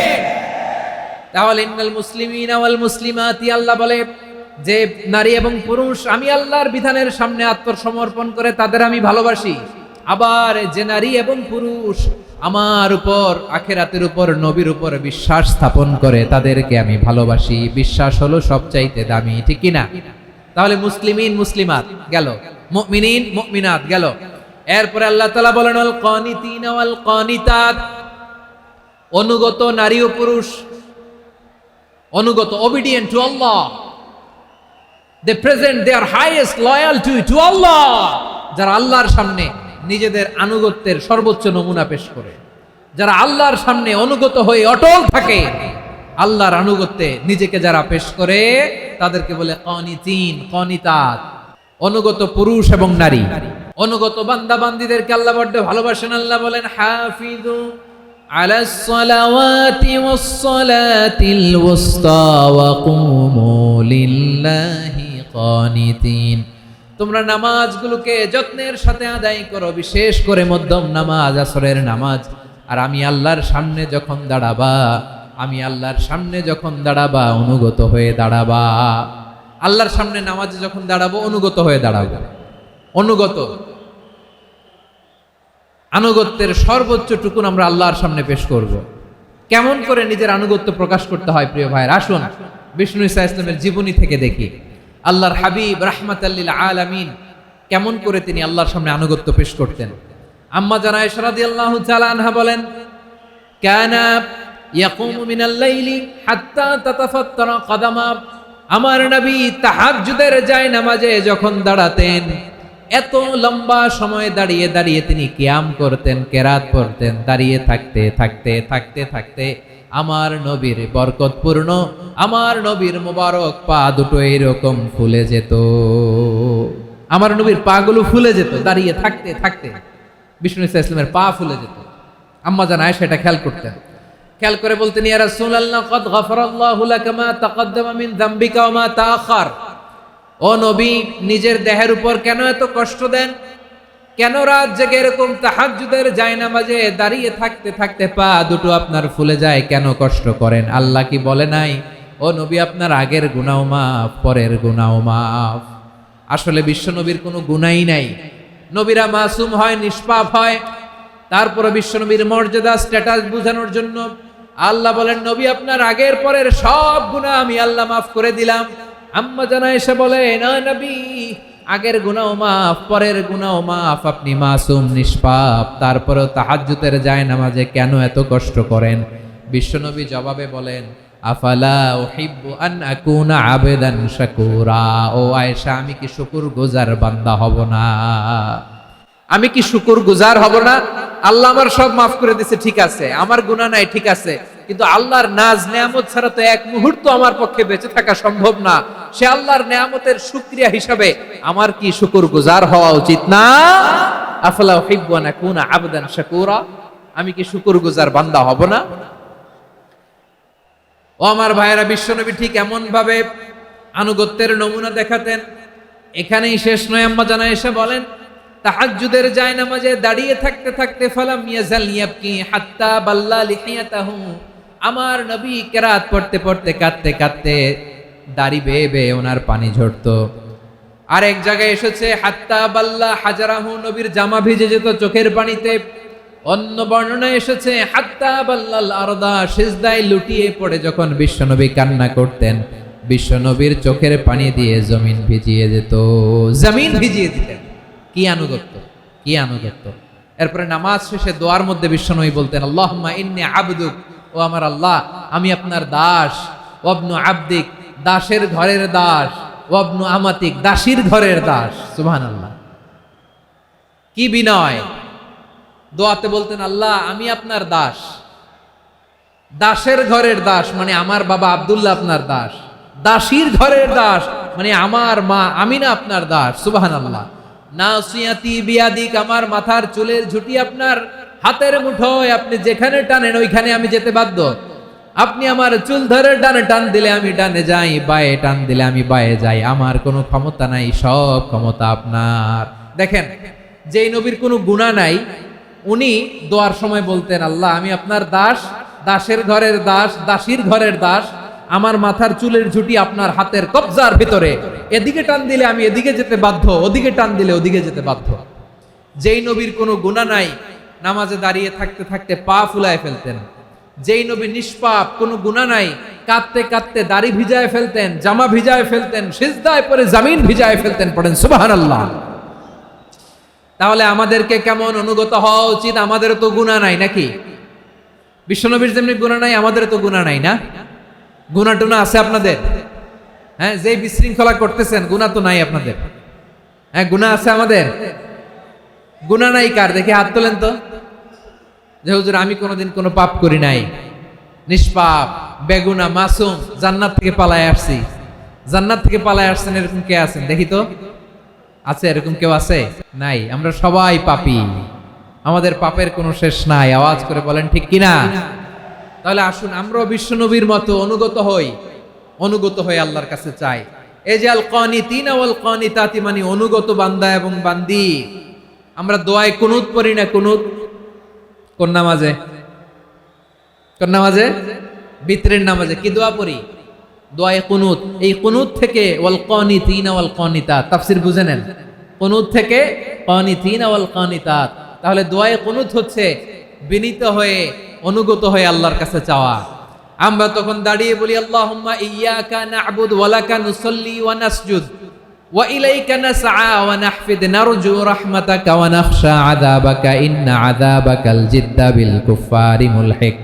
তাহলে ইন্নাল মুসলিমিনা ওয়াল মুসলিমাতি, আল্লাহ বলে যে নারী এবং পুরুষ আমি আল্লাহর বিধানের সামনে আত্মসমর্পণ করে তাদের আমি ভালোবাসি। আবার যে নারী এবং পুরুষ আমার উপর, আখিরাতের উপর, নবীর উপর বিশ্বাস স্থাপন করে তাদেরকে আমি ভালোবাসি। বিশ্বাস হলো সবচাইতে দামি। ঠিক কি না? তাহলে মুসলিমিন মুসলিমাত গেল, মুমিনিন মুমিনাত গেল। এরপরে আল্লাহ তাআলা বলেন, আল কানিতিনা ওয়াল কানিতাত। অনুগত নারী ও পুরুষ, অনুগত, obedient to Allah, they present their highest loyalty to Allah। যারা আল্লাহর সামনে নিজেদের আনুগত্যের সর্বোচ্চ নমুনা পেশ করে, যারা আল্লাহর সামনে অনুগত হয়ে অটল থাকে, আল্লাহর আনুগত্যে নিজেকে যারা পেশ করে তাদেরকে বলে কানিতিন, কানিতাত। অনুগত পুরুষ এবং নারী, অনুগত বান্দা বান্দীদেরকে আল্লাহ বড় ভালোবাসেন। আল্লাহ বলেন, হাফিজু আলাস সালাওয়াতি ওয়াস সালাতিল ওয়াসতা ওয়া কুমু লিল্লাহি কানিতিন। তোমরা নামাজগুলোকে যত্নের সাথে আদায় করো, বিশেষ করে মধ্যম নামাজ, আসরের নামাজ। আর আমি আল্লাহর সামনে যখন দাঁড়াবা, আমি আল্লাহর সামনে যখন দাঁড়াবা অনুগত হয়ে দাঁড়াবা। আল্লাহর সামনে নামাজে যখন দাঁড়াবো অনুগত হয়ে দাঁড়াবো। অনুগত, আনুগত্যের সর্বোচ্চ টুকুন আমরা আল্লাহর সামনে পেশ করব। কেমন করে নিজের আনুগত্য প্রকাশ করতে হয় প্রিয় ভাইয়ের, আসুন বিষ্ণু ঈসা ইসলামের জীবনী থেকে দেখি। আল্লাহর হাবিব রাহমাতাল লিল আলামিন কেমন করে তিনি আল্লাহর সামনে আনুগত্য পেশ করতেন। আম্মা জানা আয়েশা রাদিয়াল্লাহু তাআলা আনহা বলেন, কানা ইয়াকুমু মিনাল লাইলি হাত্তা তাতাফাত্তারা কদামা। আমার নবী তাহাজ্জুদের যায় নামাজে যখন দাঁড়াতেন এত লম্বা সময় দাঁড়িয়ে দাঁড়িয়ে তিনি কিয়াম করতেন, কেরাত পড়তেন। দাঁড়িয়ে থাকতে থাকতে থাকতে থাকতে আমার নবীর বরকতপূর্ণ, আমার নবীর মোবারক পা দুটো এইরকম ফুলে যেত। আমার নবীর পা গুলো ফুলে যেত দাঁড়িয়ে থাকতে থাকতে। বিষ্ণু ইসলামের পা ফুলে যেত। আম্মা জান আয়েশা এটা খেয়াল করতেন। খেয়াল করে বলতেন, ইয়া রাসূলুল্লাহ কদ গফারাল্লাহু লাকা মা তাকদ্দামা মিন যামবিকা ওয়া মা তাআখার। ও নবী, নিজের দেহের উপর কেন এত কষ্ট দেন? কেন রাত জেগে এরকম তাহাজ্জুদের জায়নামাজে দাঁড়িয়ে থাকতে থাকতে পা দুটো আপনার ফুলে যায়? কেন কষ্ট করেন? আল্লাহ কি বলে নাই, ও নবী আপনার আগের গুনাহ মাফ, পরের গুনাহ মাফ? আসলে বিশ্ব নবীর কোনো গুনাহই নাই। নবীরা মাসুম হয়, নিষ্পাপ হয়। তারপরে বিশ্ব নবীর মর্যাদা, স্ট্যাটাস বোঝানোর জন্য আল্লাহ বলেন, নবী আপনার আগের পরের সব গুনাহ আমি আল্লাহ মাফ করে দিলাম। আম্মা জান আয়েশা বলে, না নবী, আগের গুনাহ মাফ, পরের গুনাহ মাফ, আপনি মাসুম, নিষ্পাপ, তারপরেও তাহাজ্জুদের জায়নামাজে কেন এত কষ্ট করেন? বিশ্বনবী জবাবে বলেন, আফালা উহিব্বু আন আকুনা আবেদান শাকুরা। ও আয়েশা, আমি কি শুকরগুজার বান্দা হব না? আমি কি শুকরগুজার হব না? আল্লাহ আমার সব মাফ করে দিয়েছে, ঠিক আছে, আমার গুনাহ নাই, ঠিক আছে, কিন্তু আল্লাহর নাজ নেয়ামত ছাড়া তো এক মুহূর্ত আমার পক্ষে বেঁচে থাকা সম্ভব না। সে আল্লাহর নেয়ামতের শুকরিয়া হিসাবে আমার কি শুকরগুজার হওয়া উচিত না? আফালা উহিব্বু আন আকুনা আবদান শাকুরা। আমি কি শুকরগুজার বান্দা হব না? ও আমার ভাইয়েরা, বিশ্বনবী ঠিক এমন ভাবে আনুগত্যের নমুনা দেখাতেন। এখানেই শেষ নয়। আম্মা জান আয়েশা বলেন, তাহাজ্জুদের জায়নামাজে দাঁড়িয়ে থাকতে থাকতে ফালাম ইয়াজাল ইয়াবকি হাত্তা বাল্লা লিহিয়াতাহু। আমার নবী কেরাত পড়তে পড়তে কাঁদতে কাঁদতে দাড়ি বেয়ে বেয়ে ওনার পানি ঝরতো। আর এক জায়গায় এসেছে হাত্তা বাল্লা হাজারাহু, নবীর জামা ভিজে যেত চোখের পানিতে। অন্য বর্ণনায় এসেছে হাত্তা বাল্লাল আরদা, সিজদায় লুটিয়ে পড়ে যখন বিশ্বনবী কান্না করতেন, বিশ্বনবীর চোখের পানি দিয়ে জমিন ভিজিয়ে যেত, জমিন ভিজিয়ে দিতেন। কি আনুগত্য, কি আনুগত্য! এরপরে নামাজ শেষে দোয়ার মধ্যে বিশ্বনবী বলতেন, আল্লাহুম্মা ইন্নী আবদুক, ও আমার আল্লাহ, আমি আপনার দাস। ওয়াবনু আবদিক, দাসের ঘরের দাস। ওয়াবনু আমাতিক, দাসীর ঘরের দাস। সুবহানাল্লাহ, কি বিনয়! দোয়াতে বলতেন, আল্লাহ আমি আপনার দাস। দাসের ঘরের দাস মানে আমার বাবা আব্দুল্লাহ আপনার দাস। দাসীর ঘরের দাস মানে আমার মা আমিনা আপনার দাস। সুবহানাল্লাহ। নাসিয়াতি বিয়াদিক, আমার মাথার চুলের ঝুঁটি আপনার হাতের মুঠোয়, আপনি যেখানে টানেন ওইখানে আমি যেতে বাধ্য। আপনি আমার চুল ধরে ডানে টান দিলে আমি ডানে যাই, বায়ে টান দিলে আমি বায়ে যাই। আমার কোনো ক্ষমতা নাই, সব ক্ষমতা আপনার। দেখেন, যেই নবীর কোনো গুনাহ নাই, উনি দোয়ার সময় বলতেন, আল্লাহ আমি আপনার দাস, দাসের ঘরের দাস, দাসীর ঘরের দাস। আমার মাথার চুলের ঝুঁটি আপনার হাতের কবজার ভিতরে, এদিকে টান দিলে আমি এদিকে যেতে বাধ্য, ওদিকে টান দিলে ওদিকে যেতে বাধ্য। যেই নবীর কোনো গুনাহ নাই, নামাজে দাঁড়িয়ে থাকতে থাকতে পা ফুলায় ফেলতেন। যেই নবী নিষ্পাপ, কোনো গুনাহ নাই, কাঁদতে কাঁদতে দাড়ি ভিজায় ফেলতেন, জামা ভিজায় ফেলতেন, সিজদায় পড়ে জমিন ভিজায় ফেলতেন। পড়েন সুবহানাল্লাহ। তাহলে আমাদেরকে কেমন অনুগত হওয়া উচিত? আমাদেরও তো গুনাহ নাই নাকি? বিশ্বনবীর যেমনি গুনাহ নাই, আমাদের তো গুনাহ নাই না? গুনাহ টুনা আছে আপনাদের? হ্যাঁ, যে বিশৃঙ্খলা করতেছেন, গুনাহ তো নাই আপনাদের? হ্যাঁ, গুনাহ আছে আমাদের? গুনাহ নাই কার? দেখি হাত তোলেন তো, যে হুজুর আমি কোনোদিন কোনো পাপ করি নাই, নিষ্পাপ, বেগুনা, মাসুম, জান্নাত থেকে পালায় আসছি। জান্নাত থেকে পালায় আসছেন এরকম কে আছেন? দেখি তো, আছে এরকম কেউ? আছে? নাই। আমরা সবাই পাপী, আমাদের পাপের কোনো শেষ নাই। আওয়াজ করে বলেন ঠিক কিনা? তাহলে আসুন আমরাও বিশ্বনবীর মতো অনুগত হই, অনুগত হয়ে আল্লাহর কাছে চাই। এই যে আল কানিতিনা ওয়াল কানিতাতি, মানে অনুগত বান্দা এবং বান্দি। আমরা দোয়ায় কুনুত পড়ি না? কুনুত কোন নামাজে? কোন নামাজে? বিতরের নামাজে কি দোয়া পড়ি? দোয়ায়ে কুনুত। এই কুনুত থেকে ওয়াল কানিতিনা ওয়াল কানিতাত, তাফসীর বুঝে নেন। কুনুত থেকে কানিতিনা ওয়াল কানিতাত। তাহলে দোয়ায়ে কুনুত হচ্ছে বিনীত হয়ে, অনুগত হয়ে আল্লাহর কাছে চাওয়া। আমরা তখন দাঁড়িয়ে বলি, আল্লাহুম্মা ইয়্যাকা না'বুদু ওয়া লাকা নুসাল্লি ওয়া নাসজুদ ওয়া ইলাইকা নাসআ ওয়া নাহফিদ নারজু রাহমাতাকা ওয়া নাখশা আযাবাকা ইন্না আযাবাকাল জিদ্দা বিল কুফফারি মুলহিক।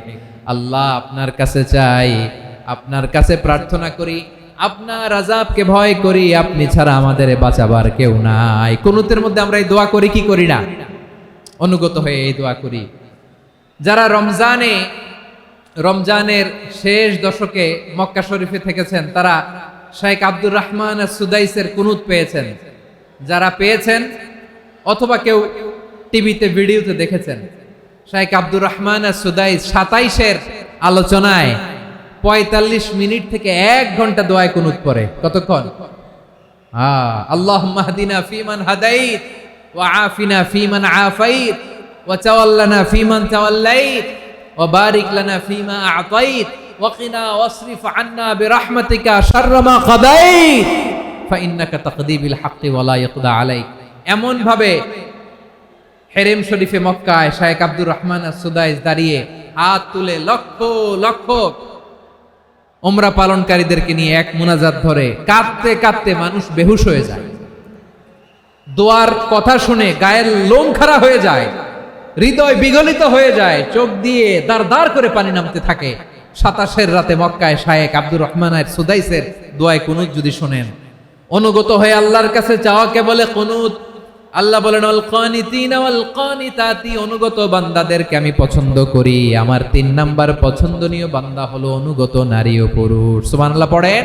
আল্লাহ আপনার কাছে চাই, আপনার কাছে প্রার্থনা করি, আপনার আযাবকে ভয় করি, আপনি ছাড়া আমাদের বাঁচাবার কেউ নাই। কুনুতের মধ্যে আমরা এই দোয়া করি কি করি না? অনুগত হয়ে এই দোয়া করি। যারা রমজানের শেষ দশকে মক্কা শরীফে থেকেছেন তারা শেখ আব্দুর রহমান সুদাইসের কুনুত পেয়েছেন। যারা পেয়েছেন অথবা কেউ টিভিতে ভিডিওতে দেখেছেন, শেখ আব্দুর রহমান সুদাইস 27-এর আলোচনায় 45 মিনিট থেকে 1 ঘন্টা দোয়ায় কুনুত পড়ে। কতক্ষণ? আল্লাহুম্মা হদিনা ফিমান হাদাইত ওয়া আফিনা ফিমান আফাইত ওয়া তাওয়াল্লানা ফিমান তাওয়াল্লাইত ওয়া বারিক লানা ফিমা আ'তাইত ওয়া কিনা ওয়াসরিফ আন্না বিরহমাতিকা শাররা মা কাদাইত ফা ইন্নাকা তাকদি বিল হাক্কি ওয়া লা ইয়াকদা আলাইক। এমন ভাবে হেরেম শরীফে মক্কায় শেখ আব্দুর রহমান সুদাইস দাঁড়িয়ে হাত তুলে লক্ষ লক্ষ উমরা পালনকারীদেরকে নিয়ে এক মুনাজাত ধরে কাঁদতে কাঁদতে মানুষ বেহুশ হয়ে যায়। দোয়ার কথা শুনে গায়ের লোম খাড়া হয়ে যায়, হৃদয় বিগলিত হয়ে যায়, চোখ দিয়ে দাঁড় দাঁড় করে পানি নামতে থাকে। 27-এর রাতে মক্কায় শেখ আব্দুর রহমান সুদাইসের দোয়ায় কুনুত যদি শোনেন, অনুগত হয়ে আল্লাহর কাছে চাওয়াকে বলে কুনুত। আল্লাহ বলেন আল কানিতিনা ওয়াল কানিতাতি, অনুগত বান্দাদেরকে আমি পছন্দ করি। আমার 3 নাম্বার পছন্দনীয় বান্দা হলো অনুগত নারী ও পুরুষ। সুবহানাল্লাহ পড়েন।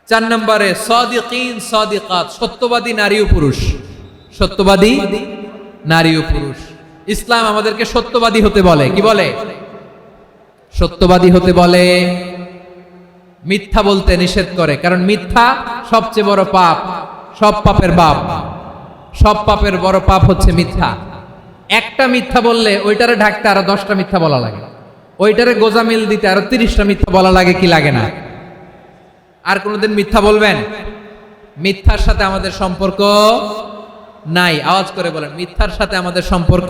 4 নম্বরে সাদিকিন সাদিকাত, সত্যবাদী নারী ও পুরুষ। সত্যবাদী নারী ও পুরুষ। ইসলাম আমাদেরকে সত্যবাদী হতে বলে। কি বলে? সত্যবাদী হতে বলে। মিথ্যা বলতে নিষেধ করে, কারণ মিথ্যা সবচেয়ে বড় পাপ, সব পাপের বাপ। সব পাপের বড় পাপ হচ্ছে মিথ্যা। একটা মিথ্যা বললে ওইটারে ঢাকতে আরো 10টা মিথ্যা বলা লাগে, ওইটারে গোজামিল দিতে আরো 30টা মিথ্যা বলা লাগে, কি লাগে না? আর কোনোদিন মিথ্যা বলবেন? মিথ্যার সাথে আমাদের সম্পর্ক নাই। আওয়াজ করে বলেন, মিথ্যার সাথে আমাদের সম্পর্ক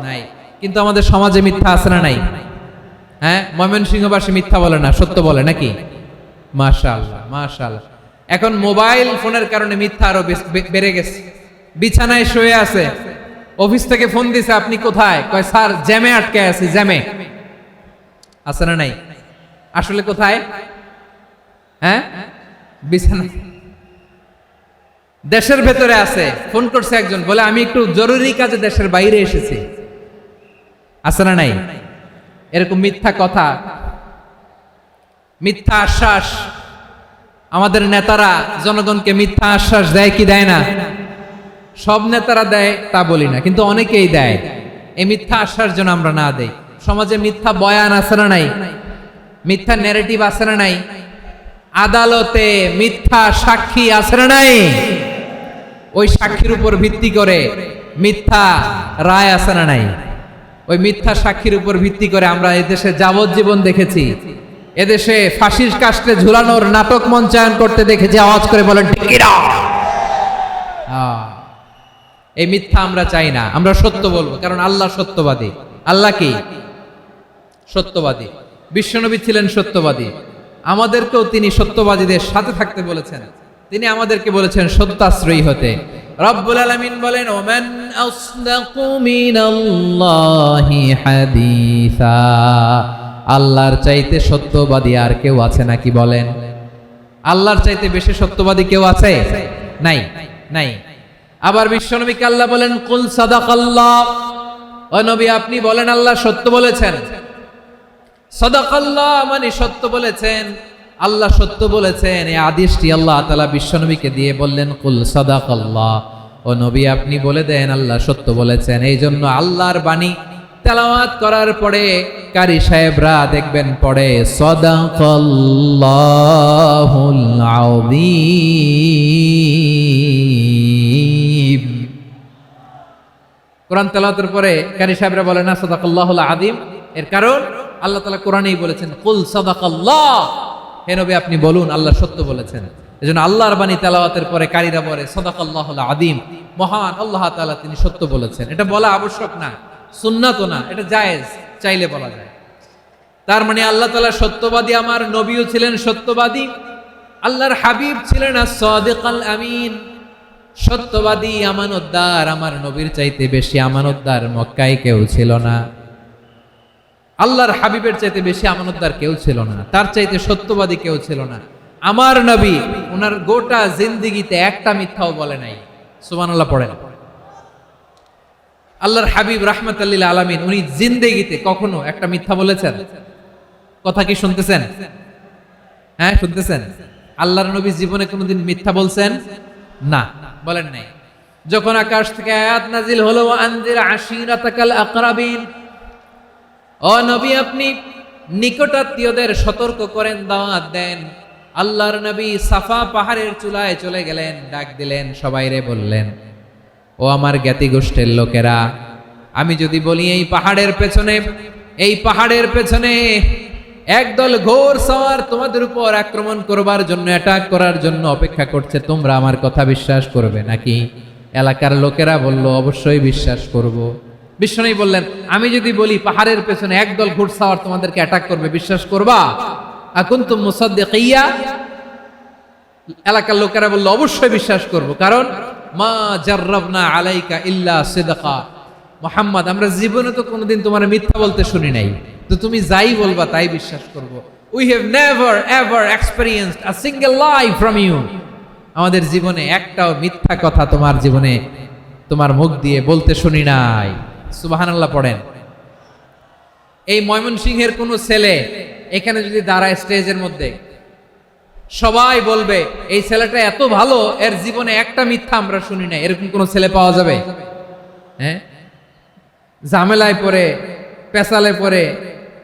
নাই। কিন্তু আমাদের সমাজে মিথ্যা আছে না নাই? হ্যাঁ, ময়মনসিংহবাসী মিথ্যা বলে না, সত্য বলে নাকি? মাশাআল্লাহ মাশাআল্লাহ। এখন মোবাইল ফোনের কারণে মিথ্যা আরো বেড়ে গেছে। বিছানায় শুয়ে আছে, অফিস থেকে ফোন দিছে, আপনি কোথায়? কয় স্যার জ্যামে আটকে আছি। জ্যামে আছে না নাই? আসলে কোথায়? হ্যাঁ, বিছানায়। দেশের ভেতরে আছে। ফোন করছে একজন, বলে আমি একটু জরুরি কাজে দেশের বাইরে এসেছি। আছে না নাই? এরকম মিথ্যা কথা, মিথ্যা আশ্বাস। আমাদের নেতারা জনগণকে মিথ্যা আশ্বাস দেয় কি দেয় না? সব নেতারা দেয় তা বলি না, কিন্তু অনেকেই দেয়। এই মিথ্যা আশ্বাস যেন আমরা না দেই। সমাজে মিথ্যা বয়ান আছে না নাই? মিথ্যা ন্যারেটিভ আছে না নাই? আদালতে মিথ্যা সাক্ষী আছে না নাই? ওই সাক্ষীর উপর ভিত্তি করে মিথ্যা রায় আছে না নাই? ওই মিথ্যা সাক্ষীর উপর ভিত্তি করে আমরা এদেশে যাবজ্জীবন দেখেছি, এদেশে ফাঁসির কাস্টে ঝুলানোর নাটক মঞ্চায়ন করতে দেখেছি। আওয়াজ করে বলেন ঠিক কিনা? এই মিথ্যা আমরা চাই না, আমরা সত্য বলবো, কারণ আল্লাহ সত্যবাদী। আল্লাহ কি? সত্যবাদী। বিশ্বনবী ছিলেন সত্যবাদী, আমাদেরকেও তিনি সত্যবাদীদের সাথে থাকতে বলেছেন। তিনি আমাদেরকে বলেছেন সত্যাশ্রয়ী হতে। রব্বুল আলামিন বলেন ওমান আসদাকু মিনাল্লাহি হাদিসা, আল্লাহর চাইতে সত্যবাদী আর কেউ আছে নাকি বলেন? আল্লাহর চাইতে বেশি সত্যবাদী কেউ আছে? নাই, নাই। আবার বিশ্বনবীকে আল্লাহ বলেন কুল সাদাকাল্লাহ, ও নবী আপনি বলেন আল্লাহ সত্য বলেছেন। সাদাকাল্লাহ মানে সত্য বলেছেন, আল্লাহ সত্য বলেছেন। এই আদেশটি আল্লাহ তাআলা বিশ্বনবীকে দিয়ে বললেন কুল সাদাকাল্লাহ, ও নবী আপনি বলে দেন আল্লাহ সত্য বলেছেন। এই জন্য আল্লাহর বাণী তেলাওয়াত করার পরে কারি সাহেবরা দেখবেন পড়ে সাদাকাল্লাহুল আযীম। কোরআন তেলাওয়াতের পরে কারি সাহেবরা বলে না সাদাকাল্লাহুল আযীম, এর কারণ আল্লাহ তাআলা কোরআনেই বলেছেন কুল সাদাকাল্লাহ, হে নবী আপনি বলুন আল্লাহ সত্য বলেছেন। এজন্য আল্লাহর বাণী তেলাওয়াতের পরে কারীরা বলে সাদাকাল্লাহুল আযীম, মহান আল্লাহ তাআলা তিনি সত্য বলেছেন। এটা বলা আবশ্যক না, সুন্নাতও না, এটা জায়েজ, চাইলে বলা যায়। তার মানে আল্লাহ তাআলা সত্যবাদী, আমার নবীও ছিলেন সত্যবাদী, আল্লাহর হাবিব ছিলেন as-সাদিকাল আমিন, সত্যবাদী, আমানতদার। আমার নবীর চাইতে বেশি আমানতদার মক্কায় কেউ ছিল না। আল্লাহর হাবিবের চাইতে বেশি আমানতদার কেউ ছিল না, তার চাইতে সত্যবাদী কেউ ছিল না। আমার নবী ওনার গোটা জিন্দেগিতে একটা মিথ্যাও বলে নাই। সুবহানাল্লাহ পড়েন। আল্লাহর হাবিব রাহমাতাল লিল আলামিন উনি জিন্দেগিতে কখনো একটা মিথ্যা বলেছেন? কথা কি শুনতেছেন? হ্যাঁ শুনতেছেন? আল্লাহর নবী জীবনে কোনোদিন মিথ্যা বলছেন? না, বলেন নাই। যখন আকাশ থেকে আয়াত নাজিল হলো আনজির আশিরাতাকাল আকরাবিন, ও নবী আপনি নিকটাত্মীয়দের সতর্ক করেন, দাওয়াত দেন। আল্লাহর নবী সাফা পাহাড়ের চূড়ায় চলে গেলেন, ডাক দিলেন, সবাইরে বললেন, ও আমার জ্ঞাতি গোষ্ঠীর লোকেরা, আমি যদি বলি এই পাহাড়ের পেছনে একদল ঘোর সওয়ার তোমাদের উপর আক্রমণ করবার জন্য, অ্যাটাক করার জন্য অপেক্ষা করছে, তোমরা আমার কথা বিশ্বাস করবে নাকি? এলাকার লোকেরা বলল, অবশ্যই বিশ্বাস করব। বিশ্বনবী বললেন, আমি যদি বলি পাহাড়ের পেছনে একদল ঘোড়সাওয়ার তোমাদেরকে অ্যাটাক করবে, বিশ্বাস করবা? আকুনতুম মুসাদ্দিকিয়া? এলাকার লোকেরা বলল, অবশ্যই বিশ্বাস করব, কারণ মা জাররাবনা আলাইকা ইল্লা সিদকা। মুহাম্মদ, আমরা জীবনে তো কোনোদিন তোমার মিথ্যা বলতে শুনি নাই, তো তুমি যাই বলবা তাই বিশ্বাস করব। We have never ever experienced a single lie from you. আমাদের জীবনে একটাও মিথ্যা কথা তোমার জীবনে তোমার মুখ দিয়ে বলতে শুনি নাই। সুবহানাল্লাহ পড়েন। এই ময়মনসিংহের কোন ছেলে এখানে যদি দাঁড়ায় স্টেজের মধ্যে, সবাই বলবে এই ছেলেটা এত ভালো, এর জীবনে একটা মিথ্যা আমরা শুনি নাই। এরকম কোন ছেলে পাওয়া যাবে? হ্যাঁ, ঝামেলায় পড়ে, পেশালে পড়ে,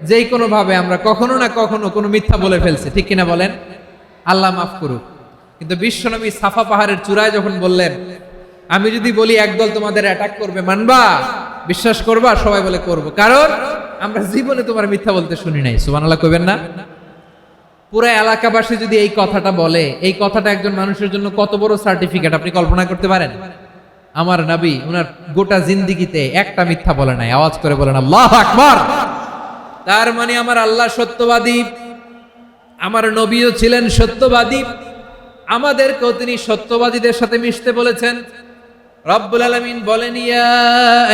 যেই কোনো ভাবে আমরা কখনো না কখনো কোনো মিথ্যা বলে ফেলছি, ঠিক কিনা বলেন? আল্লাহ মাফ করুক। কিন্তু বিশ্বনবী সাফা পাহাড়ের চূড়ায় যখন বললেন, আমি যদি বলি একদল তোমাদের অ্যাটাক করবে, মানবা? বিশ্বাস করবা? সবাই বলে করব, কারণ আমরা জীবনে তোমার মিথ্যা বলতে শুনি নাই। সুবহানাল্লাহ কইবেন না? পুরো এলাকাবাসী যদি এই কথাটা বলে, এই কথাটা একজন মানুষের জন্য কত বড় সার্টিফিকেট আপনি কল্পনা করতে পারেন? আমার নবী ওনার গোটা জিন্দেগিতে একটা মিথ্যা বলে নাই। আওয়াজ করে বলেন আল্লাহু আকবার। তার মানে আমার আল্লাহ সত্যবাদী, আমার নবীও ছিলেন সত্যবাদী, আমাদেরকেও তিনি সত্যবাদীদের সাথে মিশতে বলেছেন। রব্বুল আলামিন বলেন, ইয়া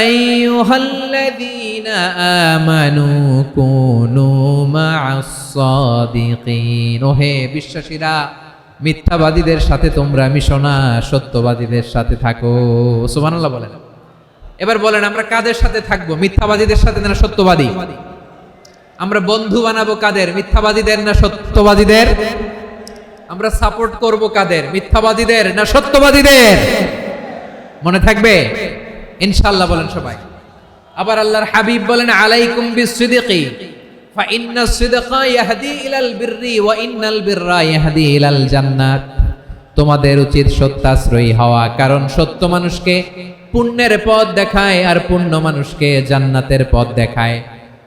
আইয়ুহাল্লাযীনা আমানু কুনু মা'আস সাদিকিন। ওহে বিশ্বাসীরা, মিথ্যাবাদীদের সাথে তোমরা মিশো না, সত্যবাদীদের সাথে থাকো। সুবহানাল্লাহ বলেন। এবার বলেন, আমরা কাদের সাথে থাকবো? মিথ্যাবাদীদের সাথে না সত্যবাদী? আমরা বন্ধু বানাবো কাদের? মিথ্যাবাদীদের না সত্যবাদীদের? আমরা সাপোর্ট করব কাদের? মিথ্যাবাদীদের না সত্যবাদীদের? মনে থাকবে ইনশাআল্লাহ, বলেন সবাই। আবার আল্লাহর হাবিব বলেন, আলাইকুম বিসসিদকি ফা ইন্নাস সিদকা ইয়াহদি ইলাল বিররি ওয়া ইন্নাল বিররা ইয়াহদি ইলাল জান্নাত। তোমাদের উচিত সত্যাশ্রয়ী হওয়া, কারণ সত্য মানুষকে পুণ্যের পথ দেখায় আর পুণ্য মানুষকে জান্নাতের পথ দেখায়।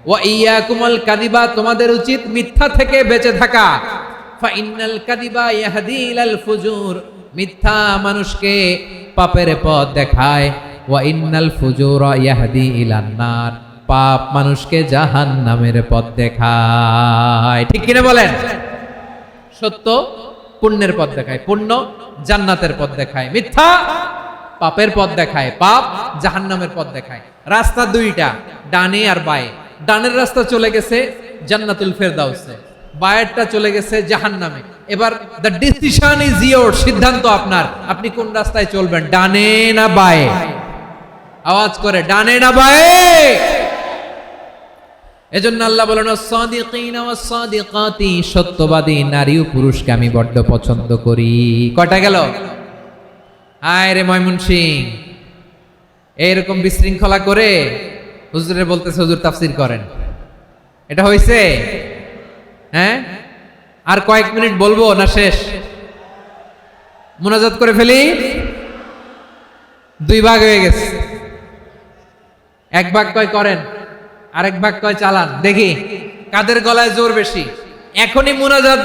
ওয়া ইয়াকুমুল কাযিবা, তোমাদের উচিত মিথ্যা থেকে বেঁচে থাকা। ফা ইন্নাল কাযিবা ইয়াহদি ইলাল ফুজুর, মিথ্যা মানুষকে পাপের পথ দেখায়। ওয়া ইন্নাল ফুজুরা ইয়াহদি ইলান নার, পাপ মানুষকে জাহান্নামের পথ দেখায়। ঠিক কিনা বলেন? সত্য পুণ্যের পথ দেখায়, পুণ্য জান্নাতের পথ দেখায়, মিথ্যা পাপের পথ দেখায়, পাপ জাহান্নামের পথ দেখায়। রাস্তা দুইটা, ডানে আর বায়ে। ডানের রাস্তা চলে গেছে জান্নাতুল ফেরদাউসে, বায়েরটা চলে গেছে জাহান্নামে। এবার দ্য ডিসিশন ইজ ইয়োর, সিদ্ধান্ত আপনার, আপনি কোন রাস্তায় চলবেন, ডানে না বায়ে? আওয়াজ করে, ডানে না বায়ে? এজন্য আল্লাহ বলেন, সাদিকিনা ওয়াস সাদিকাতি, সত্যবাদী নারী ও পুরুষকে আমি বড্ড পছন্দ করি। কয়টা গেল? আয় রে ময়মনসিং, এইরকম বিশৃঙ্খলা করে হুজুরে বলতেছে হুজুর তাফসীর করেন, এটা হইছে? হ্যাঁ, আর কয়েক মিনিট বলবো না শেষ? মুনাজাত করে ফেলি। দুই ভাগ হয়ে গেছে, এক ভাগ কয় করেন, আরেক ভাগ কয় চালান। দেখি কাদের গলায় জোর বেশি। এখনই মুনাজাত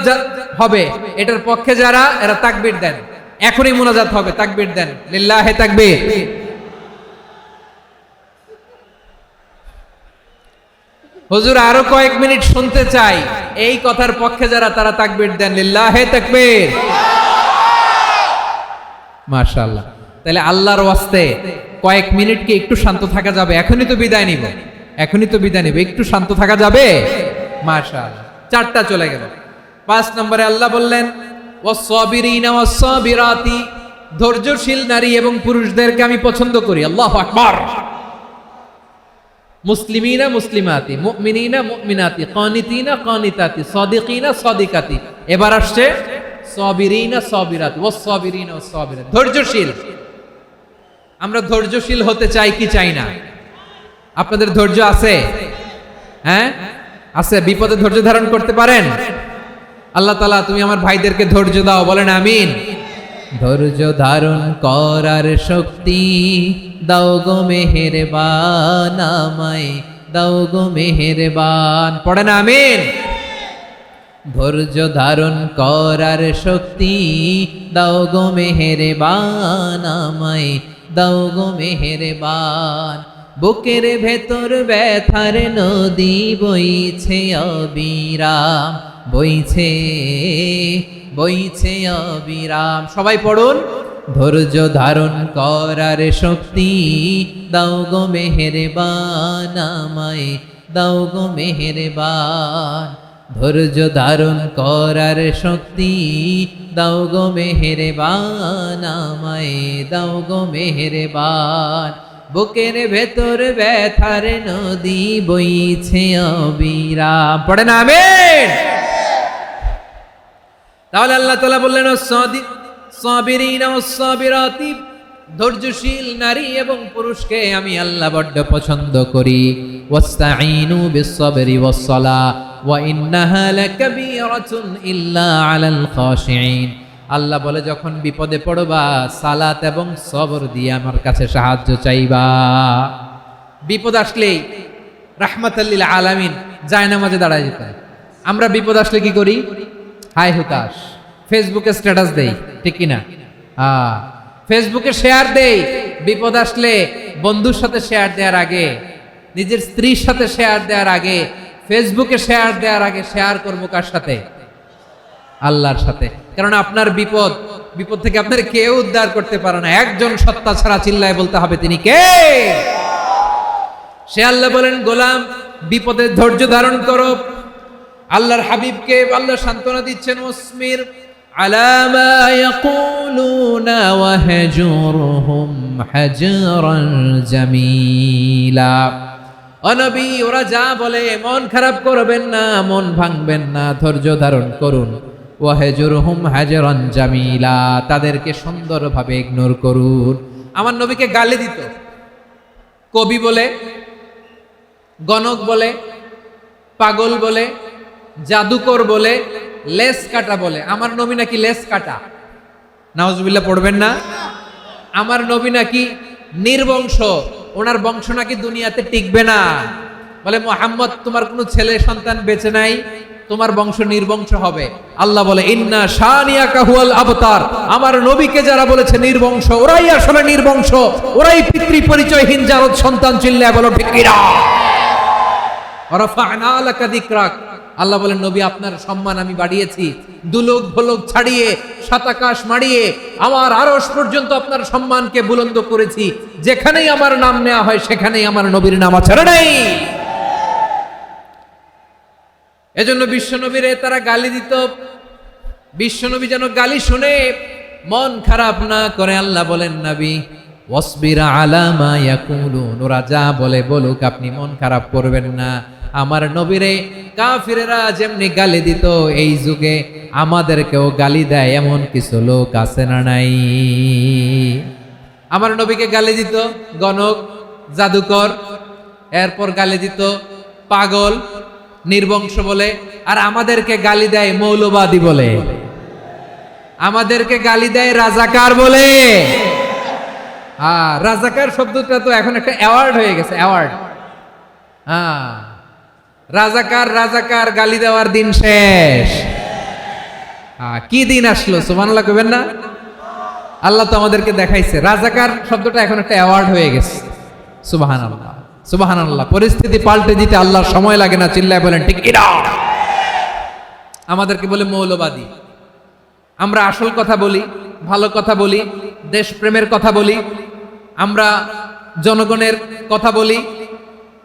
হবে, এটার পক্ষে যারা, এরা তাকবীর দেন। এখনই মুনাজাত হবে, তাকবীর দেন, লিল্লাহে তাকবীর। হুজুর আরো কয়েক মিনিট শুনতে চাই, এই কথার পক্ষে যারা, তারা তাকবীর দেন, লিল্লাহে তাকবীর। মাশাআল্লাহ। তাহলে আল্লাহর ওয়াস্তে কয়েক মিনিট কি একটু শান্ত থাকা যাবে? এখনই তো বিদায় নিব, এখনই তো বিদায় নেবে, একটু শান্ত থাকা যাবে? মাশাআল্লাহ, 4টা চলে গেল। 5 নম্বরে আল্লাহ বললেন ওয়াস-সাবিরিনা ওয়াস-সাবিরাতি, ধৈর্যশীল নারী এবং পুরুষদেরকে আমি পছন্দ করি। আল্লাহু আকবার। মুসলিমিনা মুসলিমাতি, মুমিনিনা মুমিনাতি, কানিতিনা কানিতাতি, সাদিকিনা সাদিকাতি। এবার আসছে সাবিরিনা সাবিরাতি, ওয়াস-সাবিরিনা ওয়াস-সাবিরাতি, ধৈর্যশীল। আমরা ধৈর্যশীল হতে চাই কি চাই না? আপনাদের ধৈর্য আছে? হ্যাঁ আছে? বিপদে ধৈর্য ধারণ করতে পারেন? আল্লাহ তাআলা তুমি আমার ভাইদেরকে ধৈর্য দাও, বলেন আমিন। ধৈর্য ধারণ করার শক্তি দাও গো মেহেরবান, আমায় দাও গো মেহেরবান, পড়েন আমিন। ধৈর্য ধারণ করার শক্তি দাও গো মেহেরবান, আমায় দাও গো মেহেরবান। বুকের ভেতর ব্যথার নদী বইছে অবিরাম, বইছে বইছে অবিরাম। সবাই পড়ুন, ধৈর্য ধারণ করার শক্তি দাও গো মেহেরবান, আমায় দাও গো মেহেরবান। ধৈর্য ধারণ করার শক্তি দাও গো মেহেরবান, আমায় দাও গো মেহেরবান। বুকের ভেতর ব্যথার নদী বইছে অবিরাম, পড়েন আমিন। তাহলে আল্লাহ তাআলা বললেন সাবিরিনা ওয়াস-সাবিরাতি, ধৈর্যশীল নারী এবং পুরুষকে আমি আল্লাহ বড্ড পছন্দ করি। ওয়াস্তাঈনু বিস-সাবরি ওয়াস-সালাহ ওয়া ইন্নাহা লাকাবীরাতুন ইল্লা আলাল খাশিঈন। আল্লাহ বলে যখন বিপদে পড়বা সালাত এবং সবর দিয়ে আমার কাছে সাহায্য চাইবা। বিপদ আসলেই রাহমাতাল লিল আলামিন জায়নামাজে দাঁড়ায় যেতে। আমরা বিপদ আসলে কি করি? হাই হুতাশ, ফেসবুকে স্ট্যাটাস দেই, ঠিক কিনা? ফেসবুকে শেয়ার দেই। বিপদ আসলে বন্ধুর সাথে শেয়ার দেওয়ার আগে, নিজের স্ত্রীর সাথে শেয়ার দেওয়ার আগে, ফেসবুকে শেয়ার দেওয়ার আগে শেয়ার করবো কার সাথে? আল্লাহর সাথে। কারণ আপনার বিপদ থেকে আপনার কেউ উদ্ধার করতে পারে না, একজন সত্তা ছাড়া। চিল্লায় বলতে হবে তিনি কে? সে আল্লাহ বলেন গোলাম বিপদে ধৈর্য ধারণ করো। আল্লাহর হাবিবকে আল্লাহ সান্ত্বনা দিচ্ছেন ওয়াসমির আলা মা ইয়াকুলুনা ওয়াহজুরহুম হাজরান জামিলা। ও নবী, ওরা যা বলে মন খারাপ করবেন না, মন ভাঙবেন না, ধৈর্য ধারণ করুন। ওয়াহজুরহুম হাজরান জামিলা, তাদেরকে সুন্দরভাবে ইগনোর করুন। আমার নবীকে গালি দিত কবি বলে, গণক বলে, পাগল বলে, জাদুকর বলে, লেস কাটা বলে। আমার নবী নাকি লেস কাটা, নাউজুবিল্লাহ পড়বেন না। আমার নবী নাকি নির্বংশ, ওনার বংশ নাকি দুনিয়াতে টিকবে না। বলে মুহাম্মদ তোমার কোনো ছেলে সন্তান বেঁচে নাই, তোমার বংশ নির্বংশ হবে। আল্লাহ বলে ইন্না শানিয়াকা হুয়াল আবতার। আমার নবীকে যারা বলেছে নির্বংশ, ওরাই আসলে নির্বংশ, ওরাই পিতৃ পরিচয়হীন জারদ সন্তান। চিল্লায় বলো ঠিক কিনা? ওয়ারাফা'না লাকা যিকরাক। আল্লাহ বলেন নবী আপনার সম্মান আমি বাড়িয়েছি, দুলোক ভোলোক ছাড়িয়ে, সাত আকাশ মাড়িয়ে আমার আরশ পর্যন্ত আপনার সম্মানকে বুলন্দ করেছি। যেখানেই আমার নাম নেওয়া হয় সেখানেই আমার নবীর নাম আছে না নাই? এজন্য বিশ্বনবীরে তারা গালি দিত। বিশ্বনবী যেন গালি শুনে মন খারাপ না করে আল্লাহ বলেন নবী ওয়াসবির আলা মা ইয়াকুলুন, ওরা যা বলে বলুক, আপনি মন খারাপ করবেন না। আমার নবীরে কাফিরেরা যেমনি গালি দিত, এই যুগে আমাদেরকেও গালি দেয় এমন কিছু লোক আছে না নাই? আমার নবীকে গালি দিত গণক, জাদুকর, এরপর গালি দিত পাগল, নির্বংশ বলে। আর আমাদেরকে গালি দেয় মৌলবাদী বলে, আমাদেরকে গালি দেয় রাজাকার বলে। রাজাকার শব্দটা তো এখন একটা অ্যাওয়ার্ড হয়ে গেছে, অ্যাওয়ার্ড। রাজাকার রাজাকার গালি দেওয়ার দিন শেষ। কি দিন আসলো, সুবহানাল্লাহ কইবেন না? আল্লাহ তো আমাদেরকে দেখাইছে। রাজাকার শব্দটা এখন একটা অ্যাওয়ার্ড হয়ে গেছে। সুবহানাল্লাহ, সুবহানাল্লাহ। পরিস্থিতি পাল্টে দিতে আল্লাহর সময় লাগে না। চিল্লায় বলেন ঠিক কিনা? আমাদেরকে বলে মৌলবাদী। আমরা আসল কথা বলি, ভালো কথা বলি, দেশপ্রেমের কথা বলি, আমরা জনগণের কথা বলি,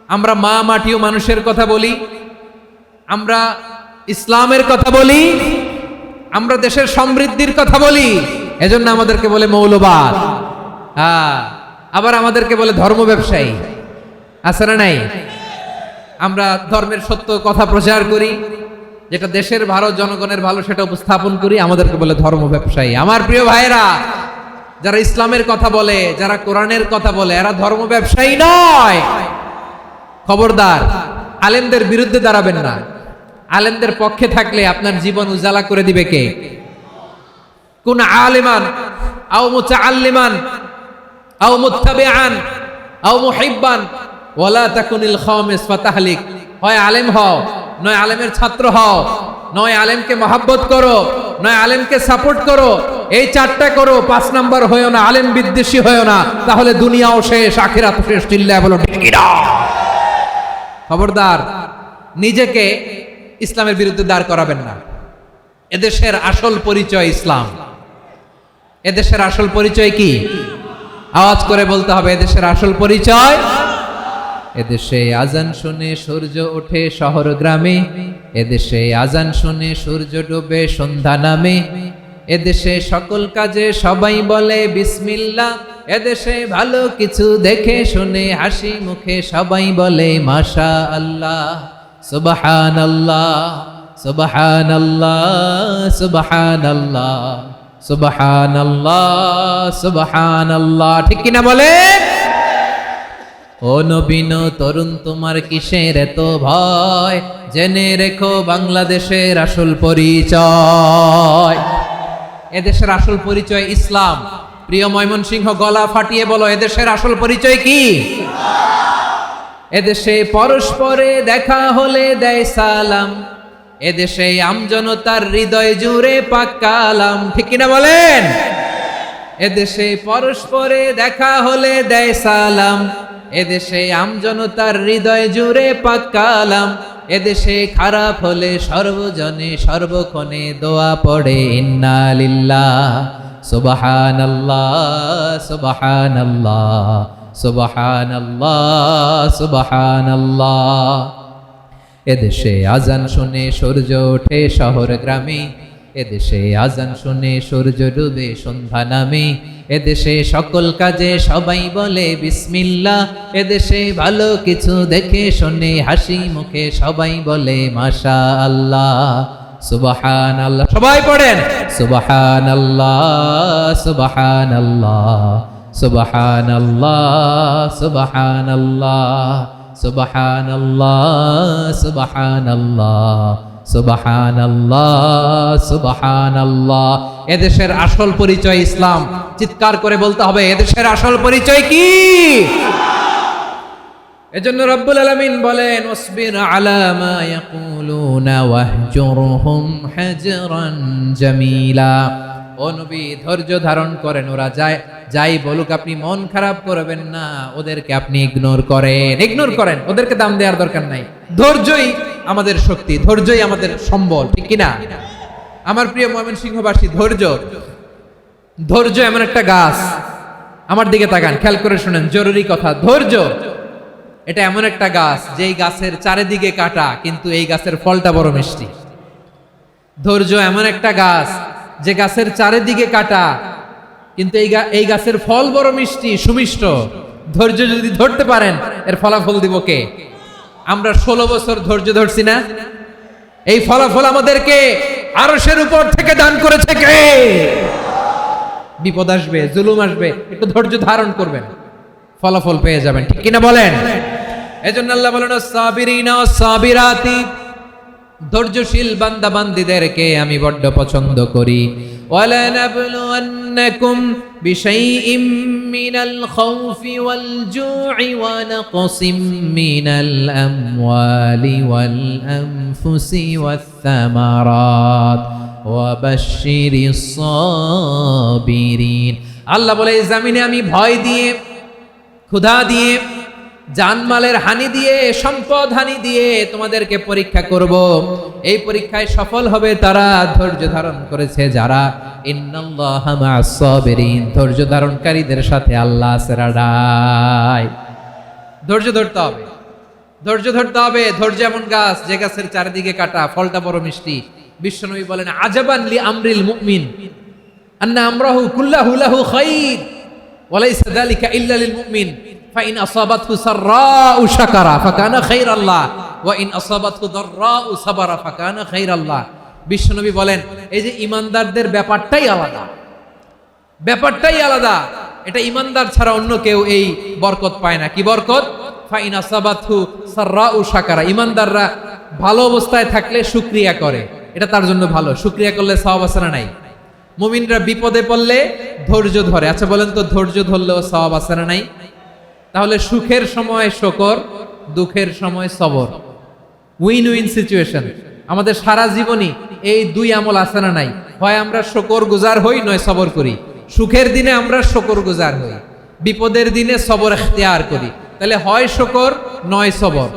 আমরা মা মাটি ও মানুষের কথা বলি, আমরা ইসলামের কথা বলি, আমরা দেশের সমৃদ্ধির কথা বলি, এজন্য আমাদেরকে বলে মৌলবাদ। আবার আমাদেরকে বলে ধর্ম ব্যবসায়ী, আছে না নাই? আমরা ধর্মের সত্য কথা প্রচার করি, যেটা দেশের ভালো জনগণের ভালো সেটা উপস্থাপন করি, আমাদেরকে বলে ধর্ম ব্যবসায়ী। আমার প্রিয় ভাইরা, যারা ইসলামের কথা বলে, যারা কোরআনের কথা বলে, এরা ধর্ম ব্যবসায়ী নয়। খবরদার, আলেমদের বিরুদ্ধে দাঁড়াবেন না। আলেমদের পক্ষে থাকলে আপনার জীবন উজালা করে দিবে কে? কুন আলিমান আও মুতাআল্লিমান আও মুত্তাবিআন আও মুহিব্বান ওয়ালা তাকুনিল খামিস ফাতাহলিক। হয় আলেম হও, নয় আলেমের ছাত্র হও, নয় আলেমকে মহব্বত করো, নয় আলেমকে সাপোর্ট করো। এই চারটা করো, 5 নাম্বার হয়ো না, আলেম বিদ্বেষী হয়ো না, তাহলে দুনিয়াও শেষ, আখিরাত শেষ। চিল্লায় বলো ঠিক কিনা? খবরদার, নিজেকে ইসলামের বিরুদ্ধে দাঁড় করাবেন না। এদেশের আসল পরিচয় ইসলাম। এদেশের আসল পরিচয় কি? আওয়াজ করে বলতে হবে, এদেশের আসল পরিচয়। এদেশে আজান শুনে সূর্য ওঠে শহর গ্রামে, এদেশে আজান শুনে সূর্য ডুবে সন্ধ্যা নামে, এদেশে সকল কাজে সবাই বলে বিসমিল্লাহ, এদেশে ভালো কিছু দেখে শুনে হাসি মুখে সবাই বলে মাশা আল্লাহ, সুবহানাল্লাহ সুবহানাল্লাহ সুবহানাল্লাহ সুবহানাল্লাহ সুবহানাল্লাহ। ঠিক কিনা বলেন? ও নবীন তরুণ, তোমার কিসের এত ভয়? জেনে রেখো বাংলাদেশের আসল পরিচয়। এদেশের আসল পরিচয় ইসলাম। প্রিয় ময়মনসিংহ, গলা ফাটিয়ে বলো, এদেশের আসল পরিচয় কি? এদেশে পরস্পরে দেখা হলে দেয় সালাম, এদেশে আমজনতার হৃদয় জুড়ে পাক কালাম। ঠিক কিনা বলেন? এদেশে পরস্পরে দেখা হলে দেয় সালাম, এদেশে আমজনতার হৃদয় জুড়ে পাক কালাম, এদেশে খারাপ হলে সর্বজনে সর্বক্ষণে দোয়া পড়ে ইন্না লিল্লাহ সুবহানাল্লাহ সুবহানাল্লাহ সুবহানাল্লাহ সুবহানাল্লাহ। এদেশে আজান শুনে সূর্য ওঠে শহর গ্রামে, এদেশে আজান শুনে সূর্য ডুবে সন্ধ্যা নামে, এদেশে সকল কাজে সবাই বলে বিসমিল্লাহ, এদেশে ভালো কিছু দেখে শুনে হাসি মুখে সবাই বলে মাশা আল্লাহ সুবহানাল্লাহ। সবাই পড়েন সুবহানাল্লাহ সুবহানাল্লাহ সুবহানাল্লাহ সুবহানাল্লাহ সুবহানাল্লাহ সুবহানাল্লাহ সুবহানাল্লাহ সুবহানাল্লাহ। এদেশের আসল পরিচয় ইসলাম। চিৎকার করে বলতে হবে, এদেশের আসল পরিচয় কি? এজন্য রব্বুল আলামিন বলেন, ওয়াসবির আলা মা ইয়াকুলুনা ওয়াহজুরহুম হাজরান জামিলা। ও নবী, ধৈর্য ধারণ করেন, ওরা যাই বলুক আপনি মন খারাপ করবেন না, ওদেরকে আপনি ইগনোর করেন, ওদেরকে দাম দেওয়ার দরকার নাই। ধৈর্যই আমাদের শক্তি, ধৈর্যই আমাদের সম্বল। ঠিক কিনা? আমার প্রিয় ময়মনসিংহবাসী, ধৈর্য এমন একটা গাছ। আমার দিকে তাকান, খেয়াল করে শুনেন, জরুরি কথা। ধৈর্য এটা এমন একটা গাছ, যেই গাছের চারিদিকে কাটা, কিন্তু এই গাছের ফলটা বড় মিষ্টি। ধৈর্য এমন একটা গাছ, যে গাছের চারিদিকে কাটা, কিন্তু এই গাছের ফল বড় মিষ্টি, সুমিষ্ট। ধৈর্য যদি ধরতে পারেন, এর ফলাফল দিব কে? আমরা 16 বছর ধৈর্য ধরছি না? এই ফলাফল আমাদেরকে আরশের উপর থেকে দান করেছে কে? বিপদ আসবে, জুলুম আসবে, একটু ধৈর্য ধারণ করবেন, ফলাফল পেয়ে যাবেন। ঠিক কিনা বলেন? এজন্য আল্লাহ বলেন, সাবিরিনা ওয়াস সাবিরাতি, ধৈর্যশীল বান্দা বান্দীদেরকে আমি বড্ড পছন্দ করি। ওয়ালানাবলুওয়ান্নাকুম বিশাইইম মিনাল খাউফি ওয়াল জু'i ওয়া নাকসিম মিনাল আমওয়ালি ওয়াল আনফুসি ওয়াস সামারাত ওয়া বাশশিরিস সাবিরিন। আল্লাহ বলে, এই জমিনে আমি ভয় দিয়ে, ক্ষুধা দিয়ে, জানমালের হানি দিয়ে, সম্পদ হানি দিয়ে তোমাদেরকে পরীক্ষা করব। এই পরীক্ষায় সফল হবে তারা, ধৈর্য ধারণ করেছে যারা। ইন্নাল্লাহা মা'আস সাবিরিন, ধৈর্য ধারণকারীদের সাথে আল্লাহ আছে। ধৈর্য ধরতে হবে। ধৈর্য ধরতে হবে। ধৈর্য এমন গাছ যে গাছের চারিদিকে কাটা, ফলটা বড় মিষ্টি। বিশ্বনবী বলেন, আজাবান লি আমরিল মুমিন আন্না আমরাহু কুল্লাহু লাহু খাইর ওয়া লাইসা যালিকা ইল্লা লিল মুমিন ফাইন আসাবাতহু সাররাউ শাকারা ফাকানা খাইরাল্লাহ ওয়া ইন আসাবাতহু দাররাউ সাবারা ফাকানা খাইরাল্লাহ। বিশ্বনবী বলেন, এই যে ইমানদারদের ব্যাপারটাই আলাদা, ব্যাপারটাই আলাদা। এটা ইমানদার ছাড়া অন্য কেউ এই বরকত পায় না। কি বরকত? ফাইন আসাবাতহু সাররাউ শাকারা। ইমানদাররা ভালো অবস্থায় থাকলে শুকরিয়া করে, এটা তার জন্য ভালো। শুকরিয়া করলে সওয়াব আছে না নাই? মুমিনরা বিপদে পড়লে ধৈর্য ধরে। আচ্ছা বলেন তো, ধৈর্য ধরলেও সওয়াব আছে না নাই? তাহলে সুখের সময় শুকর, দুঃখের সময় সবর, উইন উইন সিচুয়েশন। আমাদের সারা জীবনই এই দুই আমল আছে না নাই? হয় আমরা শুকর গুজার হই, নয় সবর করি। সুখের দিনে আমরা শুকর গুজার হই, বিপদের দিনে সবর ইখতিয়ার করি। তাহলে হয় শুকর নয় সবর।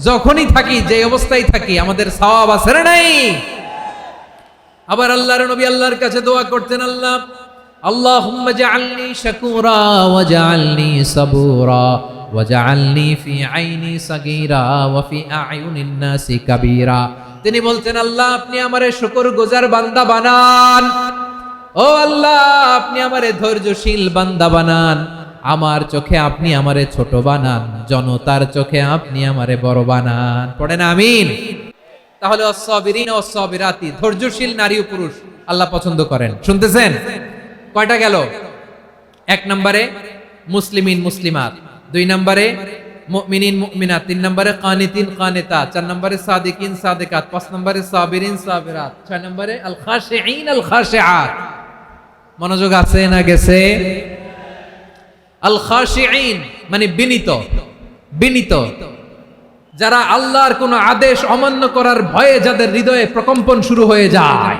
যখনই থাকি, যে অবস্থায় থাকি, আমাদের সওয়াব আছে না নাই? আবার আল্লাহর নবী আল্লাহর কাছে দোয়া করতেন, আল্লাহ আল্লাহুম্মা জাআলনি শাকুরা ওয়া জাআলনি সাবুরা ওয়া জাআলনি ফি আইনি সাগীরা ওয়া ফি আ'য়ুনিন নাসি কাবীরা। তিনি বলতেন, আল্লাহ আপনি আমারে শুকরগুজার বান্দা বানান, ও আল্লাহ আপনি আমারে ধৈর্যশীল বান্দা বানান, আমার চোখে আপনি আমারে ছোট বানান, জনতার চোখে আপনি আমারে বড় বানান। পড়েন আমিন। তাহলে অস-সাবিরিন ওয়াস-সাবিরাতি, ধৈর্যশীল নারী ও পুরুষ আল্লাহ পছন্দ করেন। শুনতেছেন? কয়টা গেল? 1 নম্বরে মুসলিমিন মুসলিমাত, 2 নম্বরে মুমিনিন মুমিনাত, 3 নম্বরে কানিতিন কানিতাত, 4 নম্বরে সাদিকিন সাদিকাত, 5 নম্বরে সাবিরিন সাবিরাত, 6 নম্বরে আল খাশিঈন আল খাশিআত। মনোযোগ আছে না গেছে? আল খাশিঈন মানে বিনীত, বিনীত, যারা আল্লাহর কোন আদেশ অমান্য করার ভয়ে যাদের হৃদয়ে প্রকম্পন শুরু হয়ে যায়,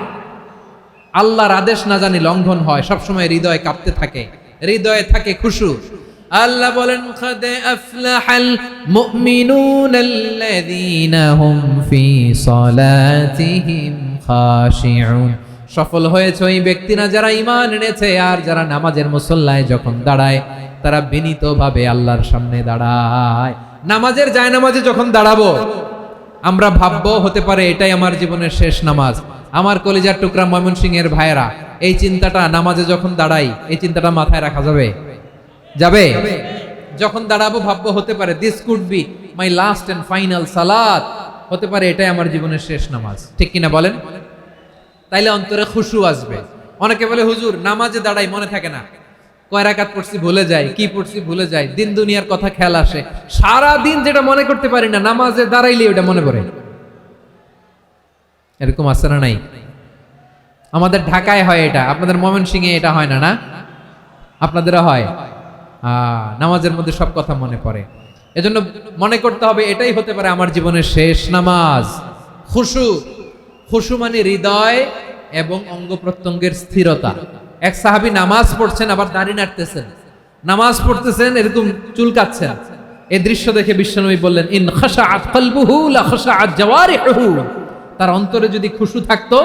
আল্লাহর আদেশ না জানি লঙ্ঘন হয়, সবসময় হৃদয় কাঁপতে থাকে, হৃদয়ে থাকে খুশু। আল্লাহ বলেন, কাদ আফলাহাল মুমিনুনাল্লাযীনা হুম ফি সালাতিহিম খাশিউন। সফল হয়েছে ওই ব্যক্তিরা যারা ঈমান এনেছে আর যারা নামাজের মুসল্লায় যখন দাঁড়ায় তারা বিনীতভাবে আল্লাহর সামনে দাঁড়ায়। নামাজের জায়নামাজে যখন দাঁড়াবো আমরা ভাববো হতে পারে এটাই আমার জীবনের শেষ নামাজ। আমার কলিজার টুকরা ময়মনসিংহের ভাইয়েরা, এই চিন্তাটা নামাজে যখন দাঁড়াই, এই চিন্তাটা মাথায় রাখা যাবে? যাবে? যখন দাঁড়াবো ভাববো হতে পারে this could be my last and final সালাত, হতে পারে এটাই আমার জীবনের শেষ নামাজ। ঠিক কিনা বলেন? তাইলে অন্তরে খুশু আসবে। অনেকে বলে, হুজুর নামাজে দাঁড়াই মনে থাকে না, কয় রাকাত পড়ছি ভুলে যাই, কি পড়ছি ভুলে যাই, দিন দুনিয়ার কথা খেয়াল আসে, সারা দিন যেটা মনে করতে পারি না নামাজে দাঁড়াইলে ওটা মনে পড়ে। এরকম আছে না নাই? আমাদের ঢাকায় হয় এটা, আপনাদের ময়মনসিংহে এটা হয় না? না আপনাদেরও হয়? নামাজের মধ্যে সব কথা মনে পড়ে। এজন্য মনে করতে হবে এটাই হতে পারে আমার জীবনের শেষ নামাজ। খুশু, খুশু মানে হৃদয় এবং অঙ্গ প্রত্যঙ্গের স্থিরতা। এক সাহাবী নামাজ পড়ছেন আবার দাড়ি নাড়তেছেন, নামাজ পড়তেছেন এরকম চুলকাচ্ছেন। এই দৃশ্য দেখে বিশ্বনবী বললেন, ইন খাশাআত কলবুহু লা খাশাআত জাওয়ারিহু। তার অন্তরে যদি খুশু থাকতো,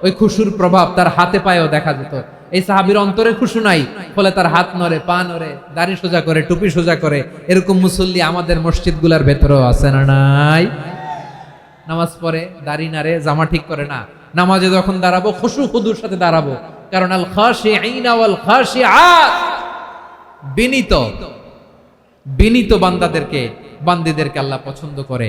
ওই খুশুর প্রভাব তার হাতে পায়েও দেখা যেত। এই সাহাবীর অন্তরে খুশু নাই, ফলে তার হাত নড়ে, পা নড়ে, দাড়ি সোজা করে, টুপি সোজা করে। এরকম মুসল্লি আমাদের মসজিদগুলোর ভেতরেও আছে না নাই? নামাজ পড়ে, দাড়ি নাড়ে, জামা ঠিক করে না। নামাজে যখন দাঁড়াবো খুশু খুদুর সাথে দাঁড়াবো, কারণ আল খাশিঈনা ওয়াল খাশিআত, বিনীত, বিনীত বান্দাদেরকে, বান্দীদেরকে আল্লাহ পছন্দ করে।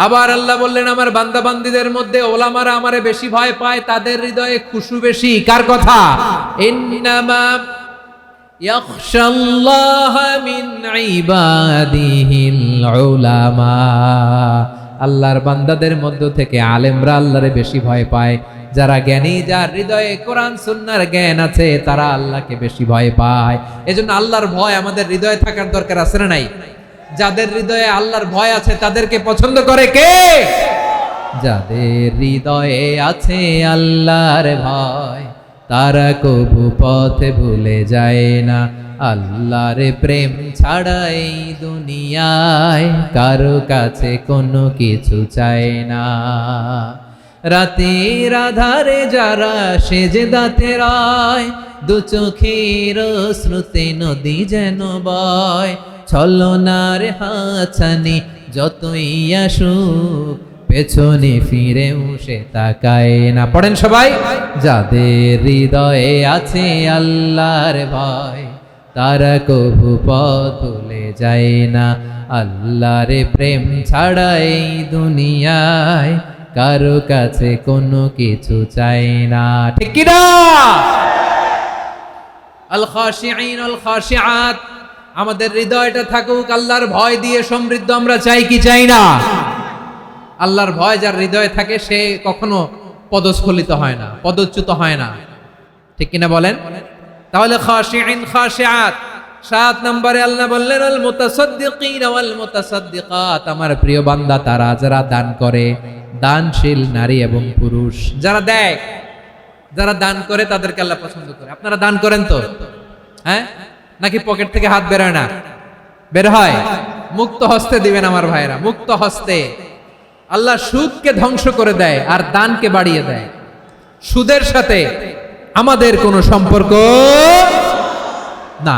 আবার আল্লাহ বললেন, আমার বান্দা বান্দীদের মধ্যে ওলামারা আমারে বেশি ভয় পায়, তাদের হৃদয়ে খুশু বেশি। কার কথা? ইন্নামা ইয়াখশাল্লাহা মিন ইবাদিহিল উলামা। আল্লাহর বান্দাদের মধ্য থেকে আলেমরা আল্লাহরে বেশি ভয় পায়। যারা জ্ঞানী, যার হৃদয়ে কোরআন সুন্নাহর জ্ঞান আছে, তারা আল্লাহকে বেশি ভয় পায়। এজন্য আল্লাহর ভয় আমাদের হৃদয়ে থাকার দরকার আছে না নাই? যাদের হৃদয়ে আল্লাহর ভয় আছে তাদেরকে পছন্দ করে কে? যাদের হৃদয়ে আছে আল্লাহর ভয়, তারা কবু পথে ভুলে যায় না। আল্লাহর প্রেম ছাড়া এই দুনিয়ায় কারো কাছে কোনো কিছু চায় না। রাতের আধারে যারা সেজদাতে রয়, দু চোখের শ্রুতে নদী যেন বয়, ছলনার হাছানি যতই আসুক পেছনে ফিরেও সে তাকায় না। পড়েন সবাই। যাদের হৃদয়ে আছে আল্লাহর ভয়, তারা কভু পথ ভুলে যায় না। আল্লাহর প্রেম ছাড়া এই দুনিয়ায় কারো কাছে কোনো কিছু চাই না। ঠিক কি না? আল খাশিঈন আল খাশিআত, আমাদের হৃদয়টা থাকুক আল্লাহর ভয় দিয়ে সমৃদ্ধ। আমরা চাই কি চাই না? আল্লাহর ভয় যার হৃদয়ে থাকে সে কখনো পদস্খলিত হয় না, পদচ্যুত হয় না। ঠিক কিনা বলেন? তাহলে খাশিঈন খাশিআত। 7 নম্বরে আল্লাহ বললেন আল মুতাসাদ্দিকিন ওয়াল মুতাসাদ্দিকাত, আমার প্রিয় বান্দা তারা যারা দান করে, দানশীল নারী এবং পুরুষ যারা দেয়, যারা দান করে তাদেরকে আল্লাহ পছন্দ করে। আপনারা দান করেন তো? হ্যাঁ, নাকি পকেট থেকে হাত বের হয় না? বের হয়। মুক্ত হস্তে দিবেন আমার ভাইরা, মুক্ত হস্তে। আল্লাহ সুদকে ধ্বংস করে দেয় আর দানকে বাড়িয়ে দেয়। সুদের সাথে আমাদের কোনো সম্পর্ক না।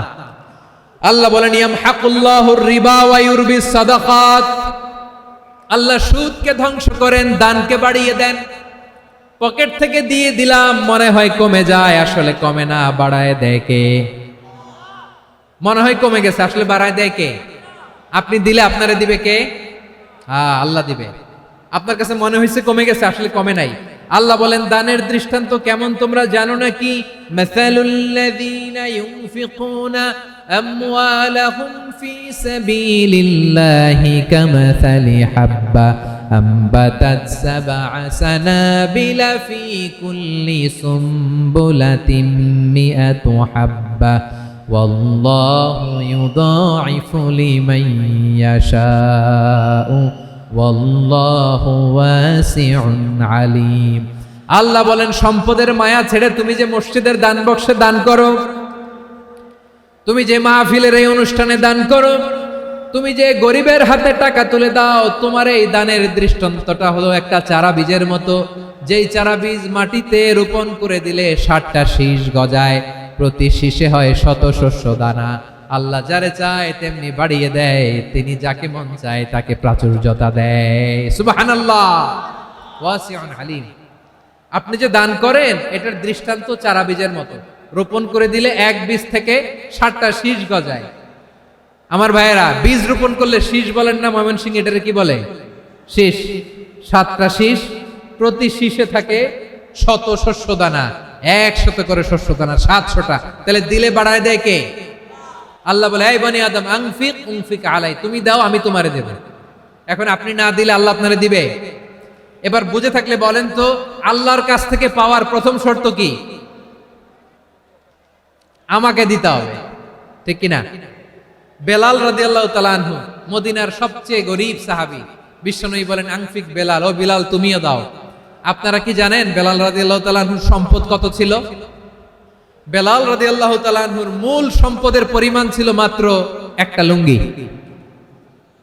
আল্লাহ বলেন ইয়ামহাকুল্লাহুর রিবা ওয়া ইউরবিস সাদাকাত, আল্লাহ সুদকে ধ্বংস করেন, দানকে বাড়িয়ে দেন। পকেট থেকে দিয়ে দিলাম মনে হয় কমে যায়, আসলে কমে না, বাড়ায় দেয় কে? মনে হয় কমে গেছে, আসলে বাড়ায় দেয় কে? আপনি দিলে আপনারে দিবে কে? হ্যাঁ, আল্লাহ দিবে। আপনার কাছে মনে হয়েছে কমে গেছে, আসলে কমে নাই। আল্লাহ বলেন দানের দৃষ্টান্ত কেমন তোমরা জানো নাকি? মাসালুল্লাযীনা ইউনফিকুনা আমওয়ালাহুম ফি সাবিলিল্লাহি কামাসালি হাব্বা আম্বাতাত সাবআ সানাবিলা ফি কুল্লি সুমবুলাতিন মিআতু হাব্বা ওয়াল্লাহু ইউদাঈফু লিমান ইয়াশাউ ওয়াল্লাহু ওয়াসিউন আলিম। আল্লাহ বলেন সম্পদের মায়া ছেড়ে তুমি যে মসজিদের দান বক্সে দান করো, তুমি যে মাহফিলের এই অনুষ্ঠানে দান করো, তুমি যে গরিবের হাতে টাকা তুলে দাও, তোমার এই দানের দৃষ্টান্তটা হলো একটা চারা বীজের মতো। যেই চারা বীজ মাটিতে রোপণ করে দিলে 60টা শীষ গজায়, প্রতি শীষে হয় শত শস্য দানা। আল্লাহ যারে চায় তেমনি বাড়িয়ে দেয়, তিনি যাকে মন চায় তাকে প্রাচুর্যতা দেয়। সুবহানাল্লাহ, ওয়াসিউন আলিম। আপনি যে দান করেন এটার দৃষ্টান্ত চারা বীজের মতো, রোপণ করে দিলে এক বীজ থেকে 60টা শীষ গজায়। আমার ভাইয়েরা, বীজ রোপণ করলে শীষ বলেন না ময়মনসিংহ, এটারে কি বলে? শীষ। 7টা শীষ, প্রতি শীষে থাকে শত শস্য দানা, 100 করে শস্য দানা, 700টা। তাহলে দিলে বাড়ায় দেয় কে? আল্লাহ বলে এই বনি আদম আনফিক উনফিক আলাই, তুমি দাও আমি তোমারে দেব। এখন আপনি না দিলে আল্লাহ আপনারে দিবে? এবার বুঝে থাকলে বলেন তো, আল্লাহর কাছ থেকে পাওয়ার প্রথম শর্ত কি? আমাকে দিতে হবে, ঠিক কিনা? বেলাল রাদিয়াল্লাহু তাআলা আনহু, মদিনার সবচেয়ে গরীব সাহাবী, বিশ্বনবী বলেন আনফিক বেলাল, ও বেলাল তুমিও দাও। আপনারা কি জানেন বেলাল রাদিয়াল্লাহু তাআলা আনহুর সম্পদ কত ছিল? বেলাল রাদিয়াল্লাহু তাআলা আনহুর মূল সম্পদের পরিমাণ ছিল মাত্র একটা লুঙ্গি।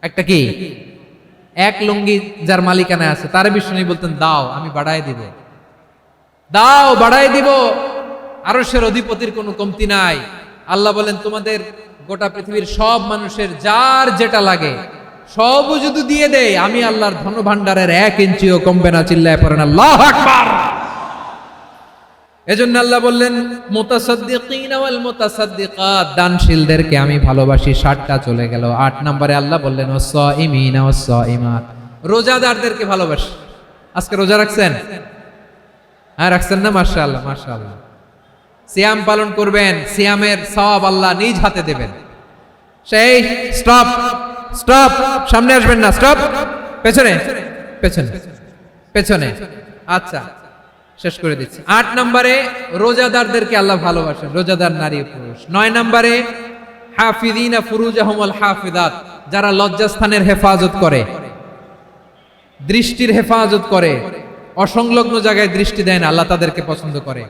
একটা কি? এক লুঙ্গি যার মালিকানায় আছে, তার বিশ্বনবী বলতেন দাও আমি বাড়ায় দিব, দাও বাড়ায় দিব। আরশের অধিপতির কোনো কমতি নাই। আল্লাহ বলেন তোমাদের গোটা পৃথিবীর সব মানুষের যার যেটা লাগে সব যদি দিয়ে দেয়, আমি আল্লাহর ধন ভান্ডারের 1 ইঞ্চিও কমবে না। চিল্লায় পড়েন আল্লাহু আকবার। এজন্য আল্লাহ বললেন মুতাসাদ্দিকিন ওয়াল মুতাসাদ্দিকাত, দানশীলদেরকে আমি ভালোবাসি। 60টা চলে গেল। 8 নম্বরে আল্লাহ বললেন ওয়াস-সাইমিনা ওয়াস-সাইমাত, রোজাদারদেরকে ভালোবাসি। আজকে রোজা রাখছেন? হ্যাঁ রাখছেন না? মাশাআল্লাহ মাশাআল্লাহ। সিয়াম পালন করবেন, সিয়ামের সওয়াব আল্লাহ নিজ হাতে দেবেন। সেই স্টপ স্টপ, সামনে আসবেন না, স্টপ, পেছনে পেছনে পেছনে। আচ্ছা শেষ করে দিচ্ছি। 8 নম্বরে রোজাদারদেরকে আল্লাহ ভালোবাসেন, রোজাদার নারী পুরুষ। 9 নম্বরে হাফিযিনা ফুরুজাহুম ওয়াল হাফিযাত, যারা লজ্জাস্থানের হেফাজত করে, দৃষ্টির হেফাজত করে, অসংলগ্ন জায়গায় দৃষ্টি দেয় না, আল্লাহ তাদেরকে পছন্দ করে।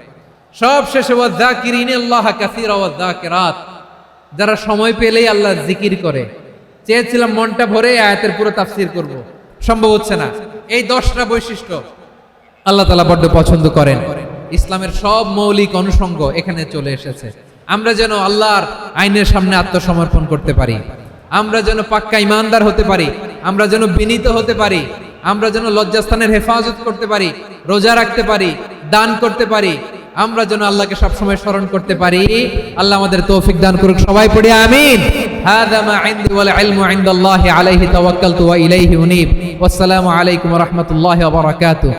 সব শেষে ওয়াযাকিরিনাল্লাহা কাসীরা ওয়াযাকিরাত, যারা সময় পেলেই আল্লাহর জিকির করে। চেয়েছিলাম মনটা ভরে আয়াতের পুরো তাফসীর করব, সম্ভব হচ্ছে না। এই 10টা বৈশিষ্ট্য আল্লাহ তাআলা বড্ড পছন্দ করেন। ইসলামের সব মৌলিক অনুষঙ্গ এখানে চলে এসেছে। আমরা যেন আল্লাহর আইনের সামনে আত্মসমর্পণ করতে পারি, আমরা যেন পাক্কা ইমানদার হতে পারি, আমরা যেন বিনীত হতে পারি, আমরা যেন লজ্জাস্থানের হেফাজত করতে পারি, রোজা রাখতে পারি, দান করতে পারি, আমরা যেন আল্লাহকে সবসময় স্মরণ করতে পারি। আল্লাহ আমাদের তৌফিক দান করুক। সবাই পড়ি আমিন। হাযা মা ইনদি ওয়াল ইলমু ইনদাল্লাহি আলাইহি তাওয়াক্কালতু ওয়া ইলাইহি উনীব। ওয়াসসালামু আলাইকুম ওয়া রাহমাতুল্লাহি ওয়া বারাকাতুহু।